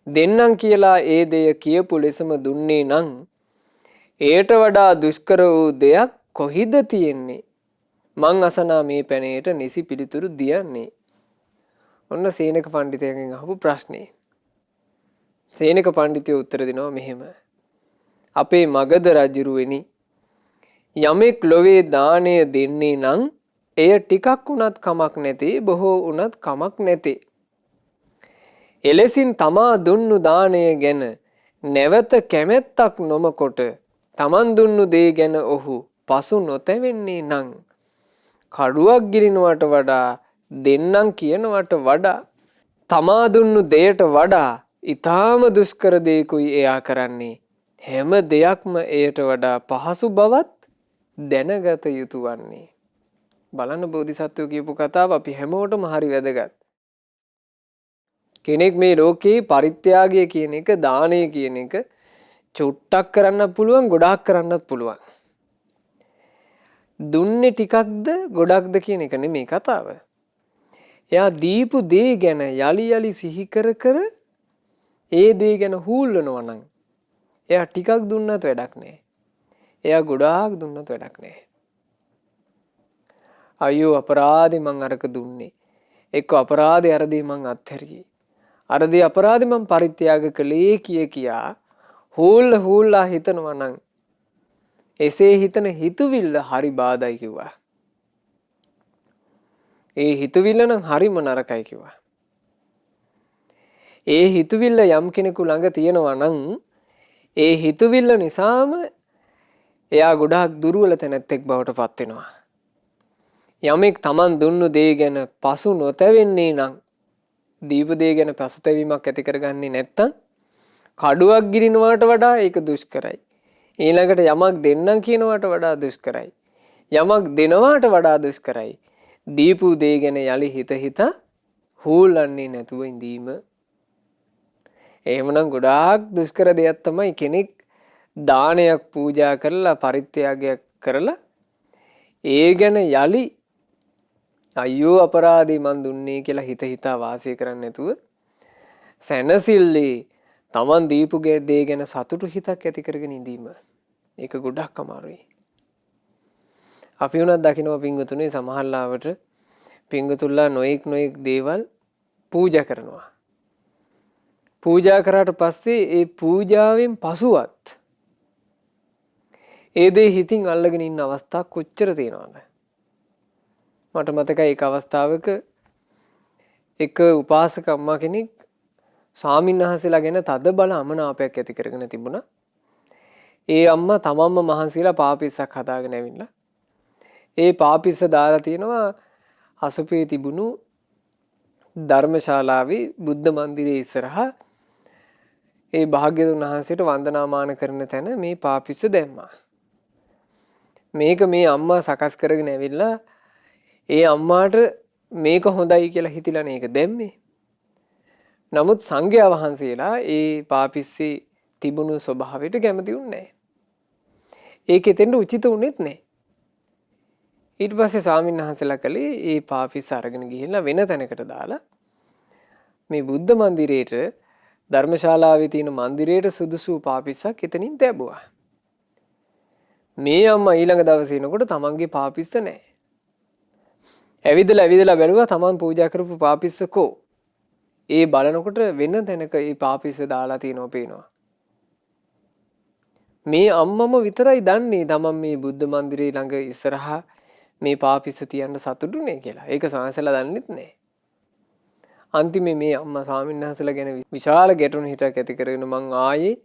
දෙන්නම් කියලා ඒ දෙය කියපු ලෙසම දුන්නේ නම් ඒට වඩා දුෂ්කර වූ දෙයක් කොහිද තියෙන්නේ? මං අසනා මේ පැනේට නිසි පිළිතුරු දියන්නේ. ඔන්න සේනක පඬිතයන්ගෙන් අහපු ප්‍රශ්නේ. සේනක පඬිතුයෝ උත්තර දෙනවා මෙහෙම. අපේ මගධ රජුරුවෙනි, යමෙක් ලොවේ දාණය දෙන්නේ නම් එය ටිකක් වුණත් කමක් නැති, බොහෝ වුණත් කමක් නැති. එලෙසින් තමා දුන්නු දාණය ගැන නැවත කැමැත්තක් නොමකොට තමන් දුන්නු දේ ගැන ඔහු පසු නොතැවෙන්නේ නම් කඩුවක් ගිලිනවට වඩා දෙන්නම් කියනවට වඩා තමා දුන්නු දෙයට වඩා ඊටාම දුෂ්කර දෙයකුයි එයා කරන්නේ. හැම දෙයක්ම එයට වඩා පහසු බවත් දැනගත යුතු වන්නේ. බලන්න බෝධිසත්වෝ කියපු කතාව අපි හැමෝටම හරි වැදගත්. කෙනෙක් මේ ලෝකේ පරිත්‍යාගය කියන එක, දානය කියන එක චුට්ටක් කරන්නත් පුළුවන්, ගොඩාක් කරන්නත් පුළුවන්. දුන්නේ ටිකක්ද ගොඩක්ද කියන එක නෙමේ කතාව. එයා දීපු දේ ගැන යලි යලි සිහි කර කර ඒ දේ ගැන හූල්වනවා නම් එයා ටිකක් දුන්නත් වැඩක් නැහැ. එයා ගොඩාක් දුන්නත් වැඩක් නැහැ. අයියෝ අපරාධේ මං අරක දුන්නේ. එක්ක අපරාධේ අරදී මං අත්හැරියේ. අරදී අපරාධේ මං පරිත්‍යාග කළේ කියා හූල්ලා හිතනවා නම් එසේ හිතන හිතුවිල්ල හරි බාධායි කිව්වා. ඒ හිතුවිල්ල නම් හරිම නරකයි කිව්වා. ඒ හිතුවිල්ල යම් කෙනෙකු ළඟ තියෙනවා නම් ඒ හිතුවිල්ල නිසාම එයා ගොඩාක් දුර්වල තැනැත්තෙක් බවට පත් වෙනවා. යමෙක් Taman දුන්නු දේ ගැන පසු නොතැවෙන්නේ නම්, දීප දේ ගැන පසුතැවීමක් ඇති කරගන්නේ නැත්තම් කඩුවක් ගිරිනවට වඩා ඒක දුෂ්කරයි. ඊළඟට යමක් දෙන්නම් කියනවට වඩා දුෂ්කරයි. යමක් දෙනවාට වඩා දුෂ්කරයි. දීපු දේ ගැන යලි හිත හූල්ලන්නේ නැතුව ඉඳීම. එහෙමනම් ගොඩාක් දුෂ්කර දෙයක් තමයි කෙනෙක් දානයක් පූජා කරලා පරිත්‍යාගයක් කරලා ඒ ගැන යලි අයියෝ අපරාධේ මන් දුන්නේ කියලා හිතා වාසය කරන්නේ නැතුව සැනසille Taman දීපු දේ ගැන සතුටු හිතක් ඇති කරගෙන ඉඳීම. ඒක ගොඩක් අමාරුයි. අපි උනත් දකින්න පින්වතුනේ සමහරලාවට පින්වතුල්ලා නොඑක් දේවල් පූජා කරනවා. පූජා කරාට පස්සේ ඒ පූජාවෙන් පසුවත් ඒ දේ හිතින් අල්ලගෙන ඉන්න අවස්ථා කොච්චර තියෙනවද? මට මතකයි එක අවස්ථාවක එක උපාසක අම්මා කෙනෙක් ස්වාමින්වහන්සේලා ගැන තද බල අමනාපයක් ඇති කරගෙන තිබුණා. ඒ අම්මා තමන්ම මහන්සිලා පාපිස්සක් හදාගෙන ඇවිල්ලා ඒ පාපිස්ස දාලා තියෙනවා අසපේ තිබුණු ධර්මශාලාවේ බුද්ධ මන්දිරයේ ඉස්සරහා ඒ භාග්‍යවතුන් වහන්සේට වන්දනාමාන කරන තැන මේ පාපිස්ස දැම්මා. මේක මේ අම්මා සකස් කරගෙන ඇවිල්ලා ඒ අම්මාට මේක හොඳයි කියලා හිතිලා නේක දැම්මේ. නමුත් සංඝයා වහන්සේලා ඒ පාපිස්සේ තිබුණු ස්වභාවයට කැමති වුණේ නැහැ. ඒක එතෙන්ට උචිත වුණෙත් නැහැ. ඊට පස්සේ ස්වාමීන් වහන්සේලා කලේ ඒ පාපිස්ස අරගෙන ගිහිල්ලා වෙන තැනකට දාලා මේ බුද්ධ මන්දිරේට ධර්මශාලාවේ තියෙන මන්දිරේට සුදුසු පාපිස්සක් එතනින් තැබුවා. මේ අම්මා ඊළඟ දවසේ එනකොට තමන්ගේ පාපිස්ස නැහැ. ඇවිදලා බැලුවා තමන් පූජා කරපු පාපිස්ස කෝ. ඒ බලනකොට වෙන තැනක ඒ පාපිස්ස දාලා තියෙනවා පේනවා. මේ අම්මම විතරයි දන්නේ තමන් මේ බුද්ධ මන්දිරේ ළඟ ඉස්සරහා මේ පාපිස්ස තියන්න සතුටුනේ කියලා. ඒක සාංශලා දන්නෙත් නැහැ. අන්තිමේ මේ අම්මා ස්වාමීන් වහන්සේලා ගැන විශාල ගැටුණු හිතක් ඇති කරගෙන මං ආයේ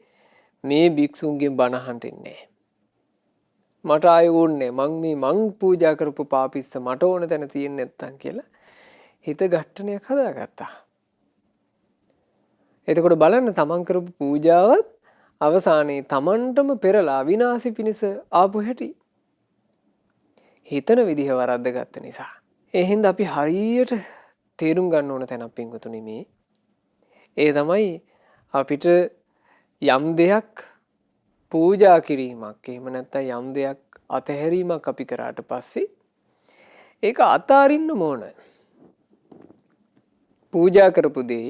මේ භික්ෂුන්ගෙන් බණ අහන්න ඉන්නේ. මට ආයෙ ඕනේ මං පූජා කරපු පාපිස්ස මට ඕන තැන තියෙන්නේ නැත්තම් කියලා හිත ඝට්ටනයක් හදාගත්තා. එතකොට බලන්න තමන් කරපු පූජාවත් අවසානයේ තමන්ටම පෙරලා විනාශි පිණිස ආපු හැටි. හිතන විදිහ වරද්ද ගත්ත නිසා. ඒ හින්දා අපි හරියට තේරුම් ගන්න ඕන තැනක් පින්වතුනි මේ. ඒ තමයි අපිට යම් දෙයක් පූජා කිරීමක් එහෙම නැත්නම් යම් දෙයක් අතහැරීමක් අපි කරාට පස්සේ ඒක අතාරින්න ඕන. පූජා කරපු දේ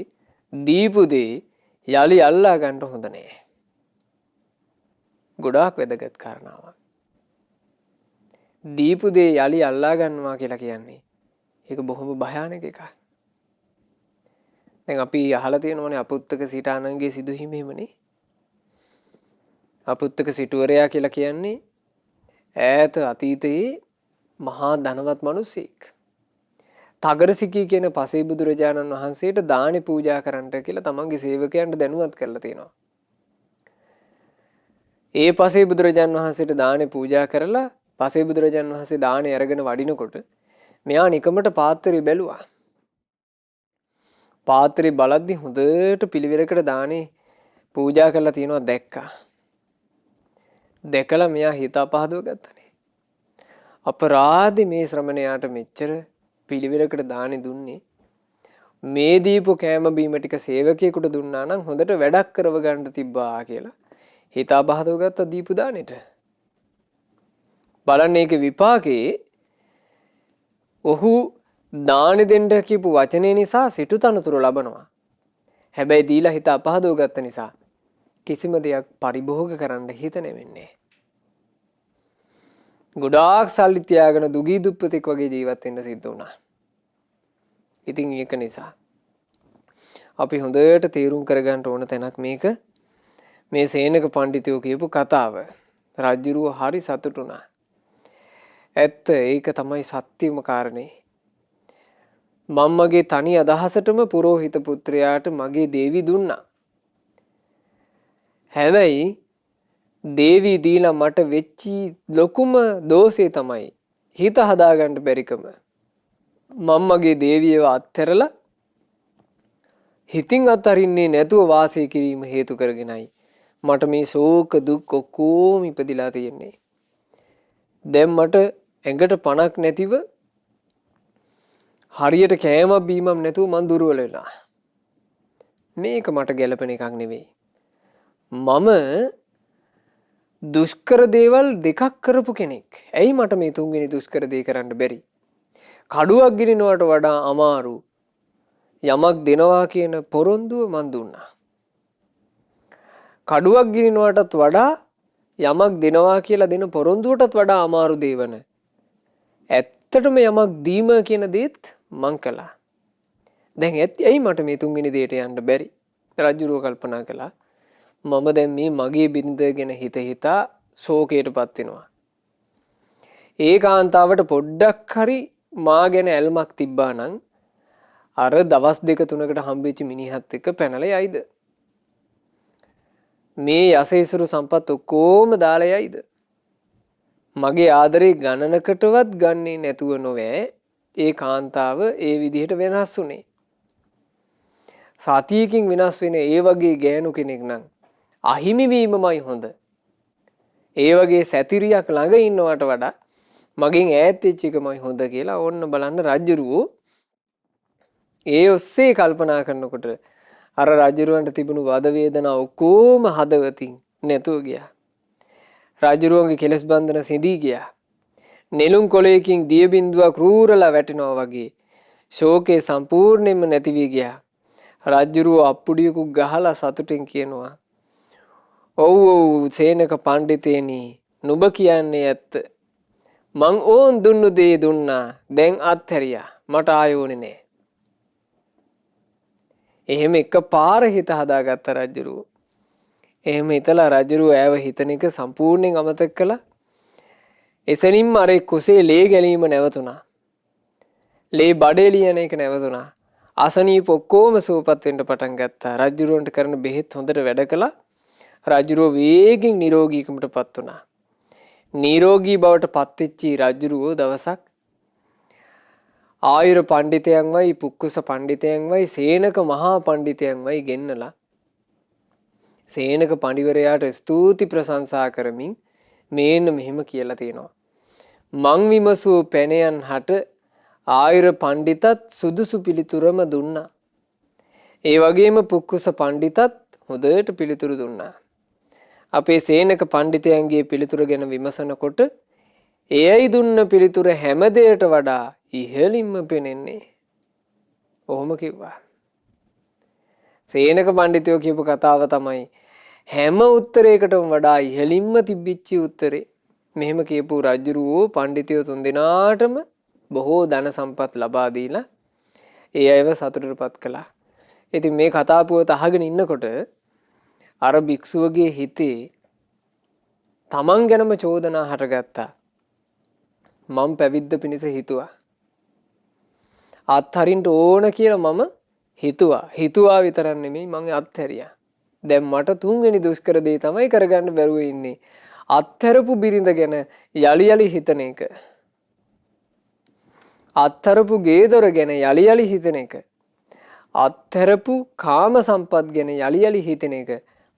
දීපු දේ යලි අල්ලා ගන්න හොඳ නෑ. ගොඩාක් වැදගත් කාරණාවක්. දීපු දේ යලි අල්ලා ගන්නවා කියලා කියන්නේ ඒක බොහොම භයානක එකක්. දැන් අපි අහලා තියෙනවනේ අපුත්තක සිටානන්ගේ සිදුවීම එහෙමනේ. අපුත්තක සිටුවරයා කියලා කියන්නේ ඈත අතීතයේ මහා ධනවත් මිනිසෙක්. තගරසිකී කියන පසේ බුදුරජාණන් වහන්සේට දානි පූජා කරන්නට කියලා තමන්ගේ සේවකයන්ට දැනුවත් කරලා තියෙනවා. ඒ පසේ බුදුරජාණන් වහන්සේට දානි පූජා කරලා පසේ බුදුරජාණන් වහන්සේ දානි අරගෙන වඩිනකොට මෙයා නිකමට පාත්‍රය බැලුවා. පාත්‍රය බලද්දි හොඳට පිළිවෙලකට දානි පූජා කරලා තියෙනවා දැක්කා. දැකලා මෙයා හිත අපහදව ගත්තනේ. අපරාධි මේ ශ්‍රමණයාට මෙච්චර පිළිවෙලකට දානි දුන්නේ. මේ දීපු කෑම බීම ටික සේවකයෙකුට දුන්නා නම් හොඳට වැඩක් කරව ගන්න තිබ්බා කියලා හිත අපහදව ගත්ත දීපු දානෙට. බලන්න ඒකේ විපාකේ ඔහු දානි දෙන්න කියපු වචනේ නිසා සිටු තනතුරු ලබනවා. හැබැයි දීලා හිත අපහදව ගත්ත නිසා කිසිම දෙයක් පරිභෝග කරන්න හිත නෙවෙන්නේ. ගොඩාක් සල්ලි තියාගෙන දුගී දුප්පතෙක් වගේ ජීවත් වෙන්න සිද්ධ වුණා. ඉතින් ඒක නිසා අපි හොඳට තීරුම් කරගන්න ඕන තැනක් මේක. මේ සේනක පඬිතුයෝ කියපු කතාව රජුරුව හරි සතුටු වුණා. ඇත්ත ඒක තමයි සත්‍යම කාරණේ. මම මගේ තනි අදහසටම පුරෝහිත පුත්‍රයාට මගේ දේවි දුන්නා. හැබැයි දේවි දීලා මට වෙච්චි ලොකුම දෝෂේ තමයි හිත හදාගන්න බැරිකම. මම මගේ දේවියව අත්හැරලා හිතින් අත්හරින්නේ නැතුව වාසය කිරීම හේතු කරගෙනයි මට මේ ශෝක දුක් ඔක්කොම ඉපදිලා තියෙන්නේ. දැන් මට ඇඟට පණක් නැතිව හරියට කෑමක් බීමක් නැතුව මං දුර්වල වෙලා. මේක මට ගැළපෙන එකක් නෙවෙයි. මම දුෂ්කර දේවල් දෙකක් කරපු කෙනෙක්. ඇයි මට මේ තුන්වෙනි දුෂ්කර දේ කරන්න බැරි? කඩුවක් ගිනිනවට වඩා අමාරු යමක් දෙනවා කියන පොරොන්දුව මන් දුන්නා. කඩුවක් ගිනිනවටත් වඩා යමක් දෙනවා කියලා දෙන පොරොන්දුවටත් වඩා අමාරු දේවන. ඇත්තටම යමක් දීම කියන දේත් මං කළා. දැන් ඇයි මට මේ තුන්වෙනි දේට යන්න බැරි? රජුරෝ කල්පනා කළා. මම දැන් මේ මගේ බිරිඳ ගැන හිතා ශෝකයටපත් වෙනවා. ඒ කාන්තාවට පොඩ්ඩක් හරි මා ගැන ඇල්මක් තිබ්බා නම් අර දවස් දෙක තුනකට හම්බෙච්ච මිනිහත් එක්ක පැනලා යයිද? මේ යසේසුරු සම්පත් ඔක්කොම දාලා යයිද? මගේ ආදරේ ගණනකටවත් ගන්නේ නැතුව නොවේ ඒ කාන්තාව ඒ විදිහට වෙනස් වුනේ. සතියකින් වෙනස් වෙන ඒ වගේ ගෑනු කෙනෙක් නම් අහිමි වීමමයි හොඳ. ඒ වගේ සැතිරියක් ළඟ ඉන්නවට වඩා මගෙන් ඈත් වෙච්ච එකමයි හොඳ කියලා ඕන්න බලන්න රජුරුවෝ ඒ ඔස්සේ කල්පනා කරනකොට අර රජුරුවන්ට තිබුණු වද වේදනා ඔක්කොම හදවතින් නැතුව ගියා. රජුරුවන්ගේ කෙලස් බන්ධන සිඳී ගියා. නෙළුම් කොළයකින් දිය බිඳුවක් රූරලා වැටෙනවා වගේ ශෝකේ සම්පූර්ණයෙන්ම නැති වී ගියා. රජුරුවෝ අප්පුඩියකුත් ගහලා සතුටින් කියනවා, ඔව් සේනක පඬිතේනි, නුඹ කියන්නේ ඇත්ත. මං ඕන් දුන්නු දේ දුන්නා. දැන් අත්හැරියා. මට ආයෝනේ නෑ. එහෙම එකපාර හිත හදාගත්ත රජුරුවෝ. එහෙම හිතලා රජුරුවෝ ඈව හිතන එක සම්පූර්ණයෙන් අමතක කළා. එසැනින්ම අර කුසේ ලේ ගැලීම නැවතුණා. ලේ බඩේ ලියන එක නැවතුණා. අසනීප ඔක්කොම සුවපත් වෙන්න පටන් ගත්තා. රජුරුවන්ට කරන බෙහෙත් හොඳට වැඩ කළා. රජුරුවෝ වේගෙන් නිරෝගීකමටපත් වුණා. නිරෝගී බවට පත්වෙච්ච රජුරුවෝ දවසක් ආයුර පණ්ඩිතයන් වයි පුක්කුස පණ්ඩිතයන් වයි සේනක මහා පණ්ඩිතයන් වයි ගෙන්නලා සේනක පඬිවරයාට ස්තුති ප්‍රශංසා කරමින් මේන්න මෙහෙම කියලා තියෙනවා. මං විමසූ පැනයන් හට ආයුර පණ්ඩිතත් සුදුසු පිළිතුරම දුන්නා. ඒ වගේම පුක්කුස පණ්ඩිතත් හොඳට පිළිතුරු දුන්නා. අපේ සේනක පණ්ඩිතයන්ගේ පිළිතුර ගැන විමසනකොට එයයි දුන්න පිළිතුර හැම දෙයට වඩා ඉහළින්ම පෙනෙන්නේ. ඔහොම කිව්වා. සේනක පණ්ඩිතයෝ කියපු කතාව තමයි හැම උත්තරයකටම වඩා ඉහළින්ම තිබිච්ච උත්තරේ. මෙහෙම කියපු රජුරෝ පණ්ඩිතයෝ තුන්දෙනාටම බොහෝ ධන සම්පත් ලබා දීලා ඒ අයව සතුටටපත් කළා. ඉතින් මේ කතා පුවත අහගෙන ඉන්නකොට අර භික්ෂුවගේ හිතේ තමන් ගැනම චෝදනා හටගත්තා. මම පැවිද්ද පිණිස හිතුවා. අත්හරින්න ඕන කියලා මම හිතුවා විතරක් නෙමෙයි මම අත්හැරියා. දැන් මට තුන්වෙනි දුෂ්කර දේ තමයි කරගන්න බැරුව ඉන්නේ. අත්හැරපු බිරිඳ ගැන යලි යලි හිතන එක. අත්හැරපු ගේදොර ගැන යලි යලි හිතන එක. අත්හැරපු කාම සම්පත් ගැන යලි යලි හිතන එක.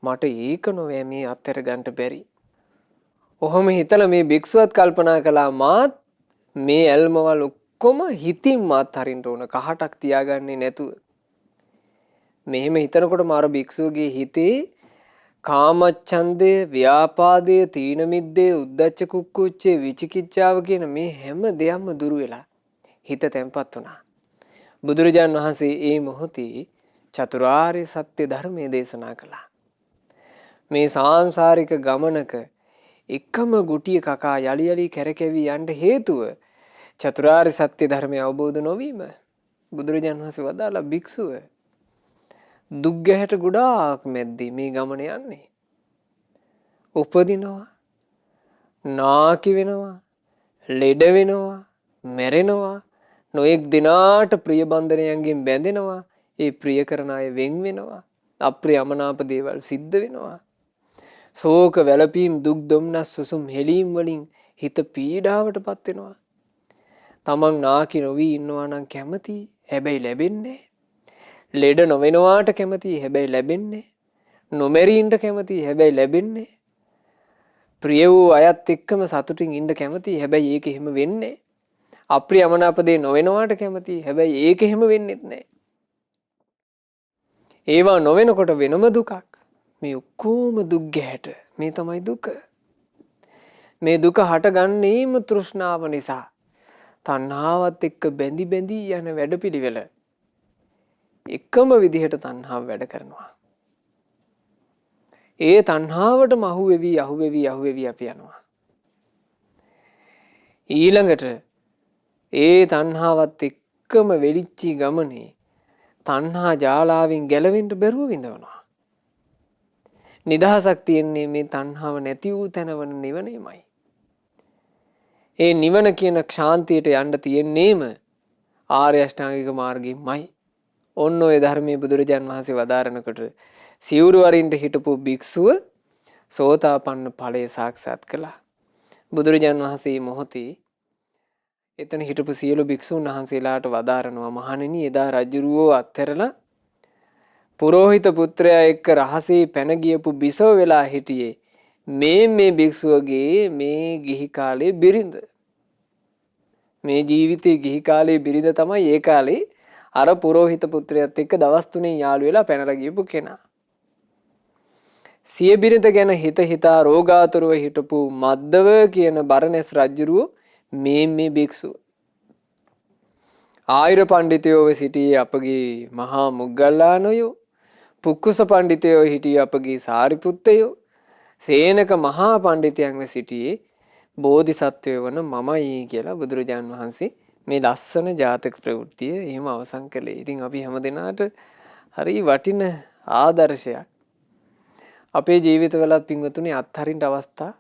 මට ඒක නොවේ මේ අත්හැර ගන්නට බැරි. ඔහොම හිතලා මේ භික්ෂුවත් කල්පනා කළා මාත් මේ ඇල්මවල ඔක්කොම හිතින් මාත් හරින්න ඕන කහටක් තියාගන්නේ නැතුව. මෙහෙම හිතනකොට මාර භික්ෂුවගේ හිතේ කාමච්ඡන්දය, ව්‍යාපාදය, තීන මිද්දේ, උද්ධච්ච කුක්කුච්චේ, විචිකිච්ඡාව කියන මේ හැම දෙයක්ම දුරු වෙලා හිත තැම්පත් වුණා. බුදුරජාන් වහන්සේ මේ මොහොතේ චතුරාර්ය සත්‍ය ධර්මයේ දේශනා කළා. මේ සාංශාරික ගමනක එකම ගුටිය කකා යලි යලි කැරකෙවි යන්න හේතුව චතුරාර්ය සත්‍ය ධර්මය අවබෝධ නොවීම. බුදුරජාන් වහන්සේ වදාලා භික්ෂුව දුක් ගැහැට ගොඩාක් මැද්දේ මේ ගමන යන්නේ. උපදිනවා, නාකි වෙනවා, ලෙඩ වෙනවා, මැරෙනවා, නොඑක් දිනාට ප්‍රිය බන්ධනයන්ගෙන් බැඳෙනවා, ඒ ප්‍රිය කරන අය වෙන් වෙනවා, අප්‍රිය අමනාප දේවල් සිද්ධ වෙනවා. ශෝක වැළපීම් දුක් දුම්නස් සුසුම් හෙලීම් වලින් හිත පීඩාවටපත් වෙනවා. තමන් නාකි නොවි ඉන්නවා නම් කැමති, හැබැයි ලැබෙන්නේ. ලෙඩ නොවෙනවාට කැමති, හැබැයි ලැබෙන්නේ. නොමැරීන්ට කැමති, හැබැයි ලැබෙන්නේ. ප්‍රිය වූ අයත් එක්කම සතුටින් ඉන්න කැමති, හැබැයි ඒක එහෙම වෙන්නේ. අප්‍රිය අමනාප දේ නොවෙනවාට කැමති, හැබැයි ඒක එහෙම වෙන්නේත් නැහැ. ඒවා නොවෙනකොට වෙනම දුකක්. මේ ඔක්කොම දුක් ගැහැට. මේ තමයි දුක. මේ දුක හටගන්නේම තෘෂ්ණාව නිසා. තණ්හාවත් එක්ක බැඳි බැඳි යන වැඩපිළිවෙල. එකම විදිහට තණ්හාව වැඩ කරනවා. ඒ තණ්හාවටම අහුවෙවි අපි යනවා. ඊළඟට ඒ තණ්හාවත් එක්කම වෙලිච්චි ගමනේ තණ්හා ජාලාවෙන් ගැලවෙන්න බැරුව විඳවනවා. නිදහසක් තියෙන්නේ මේ තණ්හාව නැති වූ තැනවන නිවනේමයි. ඒ නිවන කියන ශාන්තියට යන්න තියෙන්නේම ආර්ය අෂ්ටාංගික මාර්ගයෙන්මයි. ඔන්න ඔය ධර්මයේ බුදුරජාන් වහන්සේ වදාරනකොට සිවුරු වරින්ට හිටපු භික්ෂුව සෝතාපන්න ඵලය සාක්ෂාත් කළා. බුදුරජාන් වහන්සේ මොහොතේ එතන හිටපු සියලු භික්ෂුන් වහන්සේලාට වදාරනවා මහණෙනි එදා රජුරුවෝ අත්හැරලා පුරෝහිත පුත්‍රයා එක්ක රහසේ පැන ගියපු බිසව වෙලා හිටියේ මේ භික්ෂුවගේ මේ ගිහි කාලේ බිරිඳ. මේ ජීවිතේ ගිහි කාලේ බිරිඳ තමයි ඒ කාලේ අර පුරෝහිත පුත්‍රයාත් එක්ක දවස් 3 යාළු වෙලා පැනලා ගියපු කෙනා. සිය බිරිඳ ගැන හිතා රෝගාතුරව හිටපු මද්දව කියන බරණැස් රජුරුව මේ භික්ෂුව. ආයුර පඬිතයෝ සිටියේ අපගේ මහා මුග්ගල්ලානයෝ, පුක්කුස පඬිතයෝ හිටියේ අපගේ සාරිපුත්තයෝ, සේනක මහා පඬිතයන්ව සිටියේ බෝධිසත්වයෝ වන මමයි කියලා බුදුරජාන් වහන්සේ මේ ලස්සන ජාතක ප්‍රවෘත්තිය එහෙම අවසන් කළේ. ඉතින් අපි හැමදෙනාට හරි වටින ආදර්ශයක්. අපේ ජීවිතවලත් පින්වතුනි අත්හරින්න අවස්ථා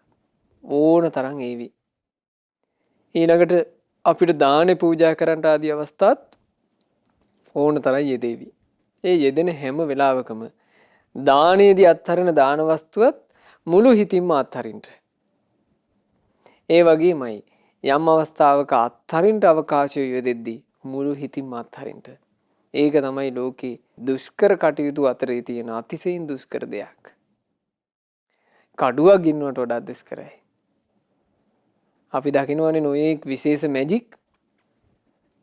ඕන තරම් ඒවි. ඊළඟට අපිට දානේ පූජා කරන්න ආදී අවස්ථාත් ඕන තරම් යෙදෙවි. ඒ යෙදෙන හැම වෙලාවකම දානයේදී අත්හරින දාන වස්තුවත් මුළු හිතින්ම අත්හරින්න. ඒ වගේමයි යම් අවස්ථාවක අත්හරින්න අවකාශය යෙදෙද්දී මුළු හිතින්ම අත්හරින්න. ඒක තමයි ලෝකේ දුෂ්කර කටයුතු අතරේ තියෙන අතිශයින් දුෂ්කර දෙයක්. කඩුවක් ගින්නුවට වඩා දුෂ්කරයි. අපි දකිනවනේ නොයේක් විශේෂ මැජික්.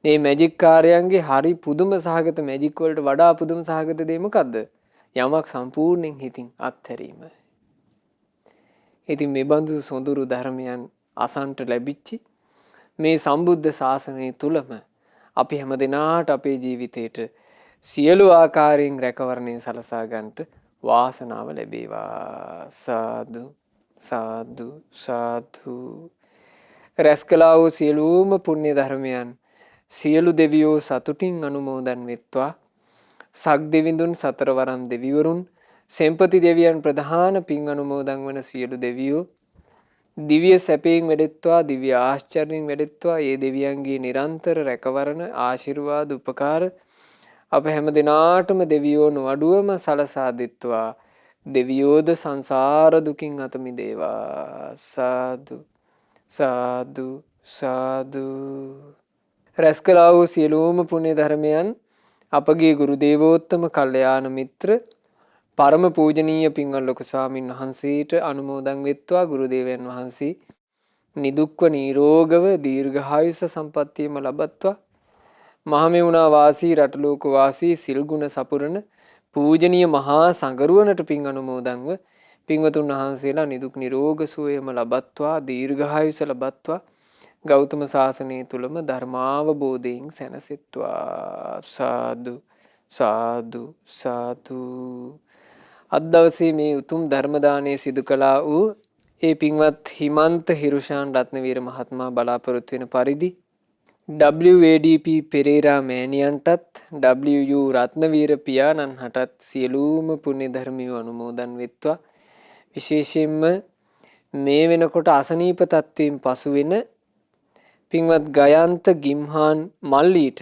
මේ මැජික් කාර්යයන්ගේ හරි පුදුම සහගත මැජික් වලට වඩා පුදුම සහගත දේ මොකද්ද? යමක් සම්පූර්ණයෙන් හිතින් අත්හැරීම. ඉතින් මේ බඳු සොඳුරු ධර්මයන් අසන්ට ලැබිච්චි මේ සම්බුද්ධ ශාසනය තුලම අපි හැම දිනාට අපේ ජීවිතේට සියලු ආකාරයෙන් රැකවරණය සලසා ගන්නට වාසනාව ලැබේවා. සාදු සාදු සාදු. රැස් කළා වූ සියලුම පුණ්‍ය ධර්මයන් සියලු දෙවියෝ සතුටින් අනුමෝදන් වෙත්වා. සක් දෙවිඳුන් සතරවරම් දෙවිවරුන් සෙම්පති දෙවියන් ප්‍රධාන පින් අනුමෝදන් වන සියලු දෙවියෝ දිව්‍ය සැපයෙන් වැඩෙත්වා, දිව්‍ය ආශ්චර්යයෙන් වැඩෙත්වා. ඒ දෙවියන්ගේ නිරන්තර රැකවරණ ආශිර්වාද උපකාර අප හැම දිනාටම දෙවියෝ නොඅඩුවම සලසා දෙත්වා. දෙවියෝද සංසාර දුකින් අත මිදේවා. සාදු සාදු සාදු. රැස් කළා වූ සියලුම පුණ්‍ය ධර්මයන් අපගේ ගුරු දේවෝත්තම කල්යාණ මිත්‍ර පරම පූජනීය පින්වත් ලොකු ස්වාමින් වහන්සේට අනුමෝදන් වෙත්වා. ගුරු දේවයන් වහන්සේ නිදුක්ව නිරෝගව දීර්ඝායුෂ සම්පන්නියම ලබත්වා. මහමෙවුනා වාසී රටලෝක වාසී සිල්ගුණ සපුරන පූජනීය මහා සංගරුවනට පින් අනුමෝදන්ව පින්වතුන් වහන්සේලා නිදුක් නිරෝග සුවයම ලබත්වා, දීර්ඝායුෂ ලබත්වා. ගෞතම සාසනය තුලම ධර්මාවබෝධයෙන් සැනසෙත්වා. සාදු සාදු සාදු. අද දවසේ මේ උතුම් ධර්ම දානය සිදු කළා වූ ඒ පින්වත් හිමන්ත හිරුෂාන් රත්නවීර මහත්මයා බලාපොරොත්තු වෙන පරිදි WADP පෙරේරා මෑණියන්ටත් WU රත්නවීර පියාණන් හටත් සියලුම පුණ්‍ය ධර්මිය අනුමෝදන් වෙත්වා. විශේෂයෙන්ම මේ වෙනකොට අසනීප තත්වයෙන් පසු වෙන පින්වත් ගයන්ත ගිම්හාන් මල්ලීට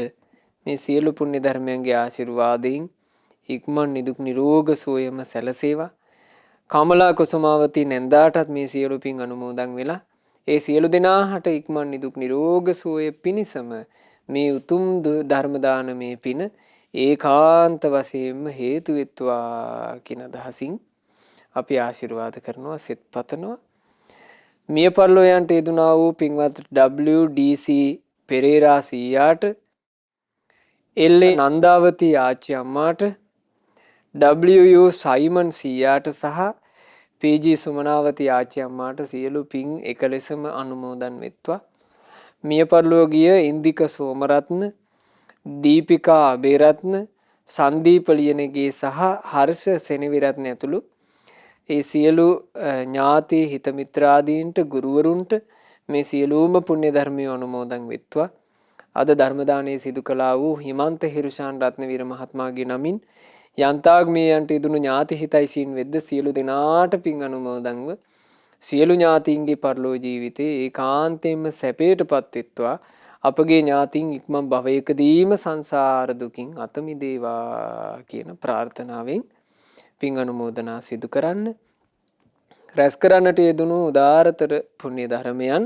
මේ සියලු පුණ්‍ය ධර්මයන්ගේ ආශිර්වාදයෙන් ඉක්මන් නිදුක් නිරෝග සුවයම සැලසේවා. කමලා කුසුමාවතී නැන්දාටත් මේ සියලු පින් අනුමෝදන් වෙලා ඒ සියලු දෙනාට ඉක්මන් නිදුක් නිරෝග සුවය පිණිසම මේ උතුම් ධර්ම දානමේ පින ඒකාන්ත වශයෙන්ම හේතු වෙත්වා කියන අදහසින් අපි ආශිර්වාද කරනවා, සෙත් පතනවා. මිය පරලෝ යන්ට යෙදුනා වූ පින්වත් WDC පෙරේරා සීයාට, එල්ලේ නන්දාවතී ආච්චි අම්මාට, WU සයිමන් සීයාට සහ PG සුමනාවතී ආච්චි අම්මාට සියලු පින් එක ලෙසම අනුමෝදන් වෙත්වා. මිය පරලෝ ගිය ඉන්දික සෝමරත්න, දීපිකා අබේරත්න, සංදීප ලියනගේ සහ හර්ෂ සෙනවිරත්න ඇතුළු ඒ සියලු ඥාති හිත මිත්‍රාදීන්ට, ගුරුවරුන්ට මේ සියලුම පුණ්‍ය ධර්මය අනුමෝදන් වෙත්වා. අද ධර්ම දානයේ සිදු කළා වූ හිමන්ත හිරුෂාන් රත්නවීර මහත්මයාගේ නමින් යන්තාක් මේ යන්ට ඉදුණු ඥාති හිතයිසීන් වෙද්ද සියලු දෙනාට පින් අනුමෝදන්ව සියලු ඥාතීන්ගේ පරලෝ ජීවිතේ ඒකාන්තයෙන්ම සැපයටපත් වෙත්වා. අපගේ ඥාතීන් ඉක්මන් භවයකදීම සංසාර දුකින් අත මිදේවා කියන ප්‍රාර්ථනාවෙන් පින් අනුමෝදනා සිදු කරන්න. රැස් කරන්නට යෙදුණු උදාරතර පුණ්‍ය ධර්මයන්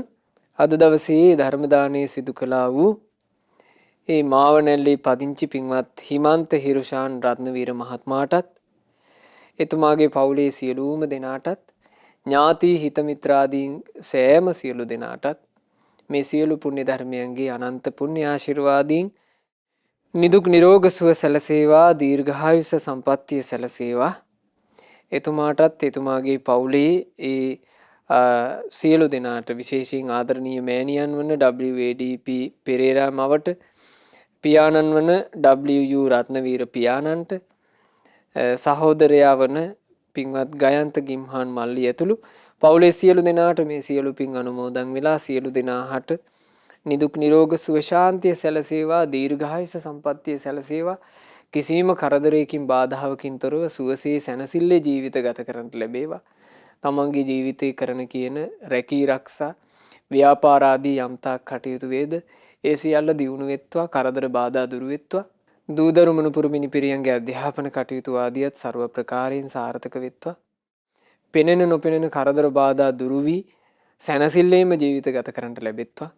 අද දවසේ ධර්ම දානයේ සිදු කළා වූ ඒ මාවනැල්ලේ පදිංචි පින්වත් හිමන්ත හිරුෂාන් රත්නවීර මහත්මයාටත්, එතුමාගේ පවුලේ සියලුම දෙනාටත්, ඥාති හිත මිත්‍රාදීන් සෑම සියලු දෙනාටත් මේ සියලු පුණ්‍ය ධර්මයන්ගේ අනන්ත පුණ්‍ය ආශිර්වාදීන් නිදුක් නිරෝග සුව සැලසේවා, දීර්ඝායුෂ සම්පන්නිය සැලසේවා. එතුමාටත් එතුමාගේ පවුලේ ඒ සියලු දෙනාට, විශේෂයෙන් ආදරණීය මෑණියන් වන WADP පෙරේරා මවට, පියාණන් වන WU රත්නවීර පියාණන්ට, සහෝදරයා වන පින්වත් ගයන්ත ගිම්හාන් මල්ලි ඇතුළු පවුලේ සියලු දෙනාට මේ සියලු පින් අනුමෝදන් වෙලා සියලු දෙනාට නිදුක් නිරෝග සුව ශාන්තිය සැලසේවා, දීර්ඝායුෂ සම්පන්නිය සැලසේවා. කිසිම කරදරයකින් බාධාවකින් තොරව සුවසේ සැනසille ජීවිත ගත කරන්නට ලැබේවා. තමන්ගේ ජීවිතේ කරන කියන රැකී රක්ෂා ව්‍යාපාර ආදී යම්තාක් කටයුතු වේද ඒ සියල්ල දියුණු වෙත්වා, කරදර බාධා දුරු වෙත්වා. දූදරු මනුපුරු මිනිපිරියන්ගේ අධ්‍යාපන කටයුතු ආදියත් ਸਰව ප්‍රකාරයෙන් සාර්ථක වෙත්වා. පෙනෙන නොපෙනෙන කරදර බාධා දුරු වී සැනසෙල්ලේම ජීවිත ගත කරන්නට ලැබෙත්වා.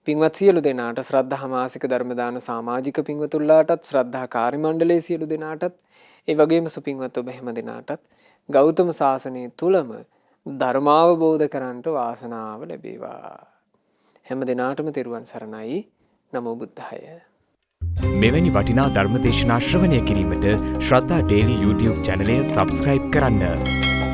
පින්වත් සියලු දෙනාට ශ්‍රද්ධා මාසික ධර්ම දාන සමාජික පින්වතුන්ලාටත් ශ්‍රද්ධා කාර්ය මණ්ඩලයේ සියලු දෙනාටත් ඒ වගේම සුපින්වත් ඔබ හැම දෙනාටත් ගෞතම සාසනය තුලම ධර්මාවබෝධ කරන්නට වාසනාව ලැබේවා. හැම දෙනාටම තෙරුවන් සරණයි. නමෝ බුද්ධාය. මෙවැනි වටිනා ධර්ම දේශනා ශ්‍රවණය කිරීමට ශ්‍රද්ධා ඩේලි YouTube චැනලය සබ්ස්ක්‍රයිබ් කරන්න.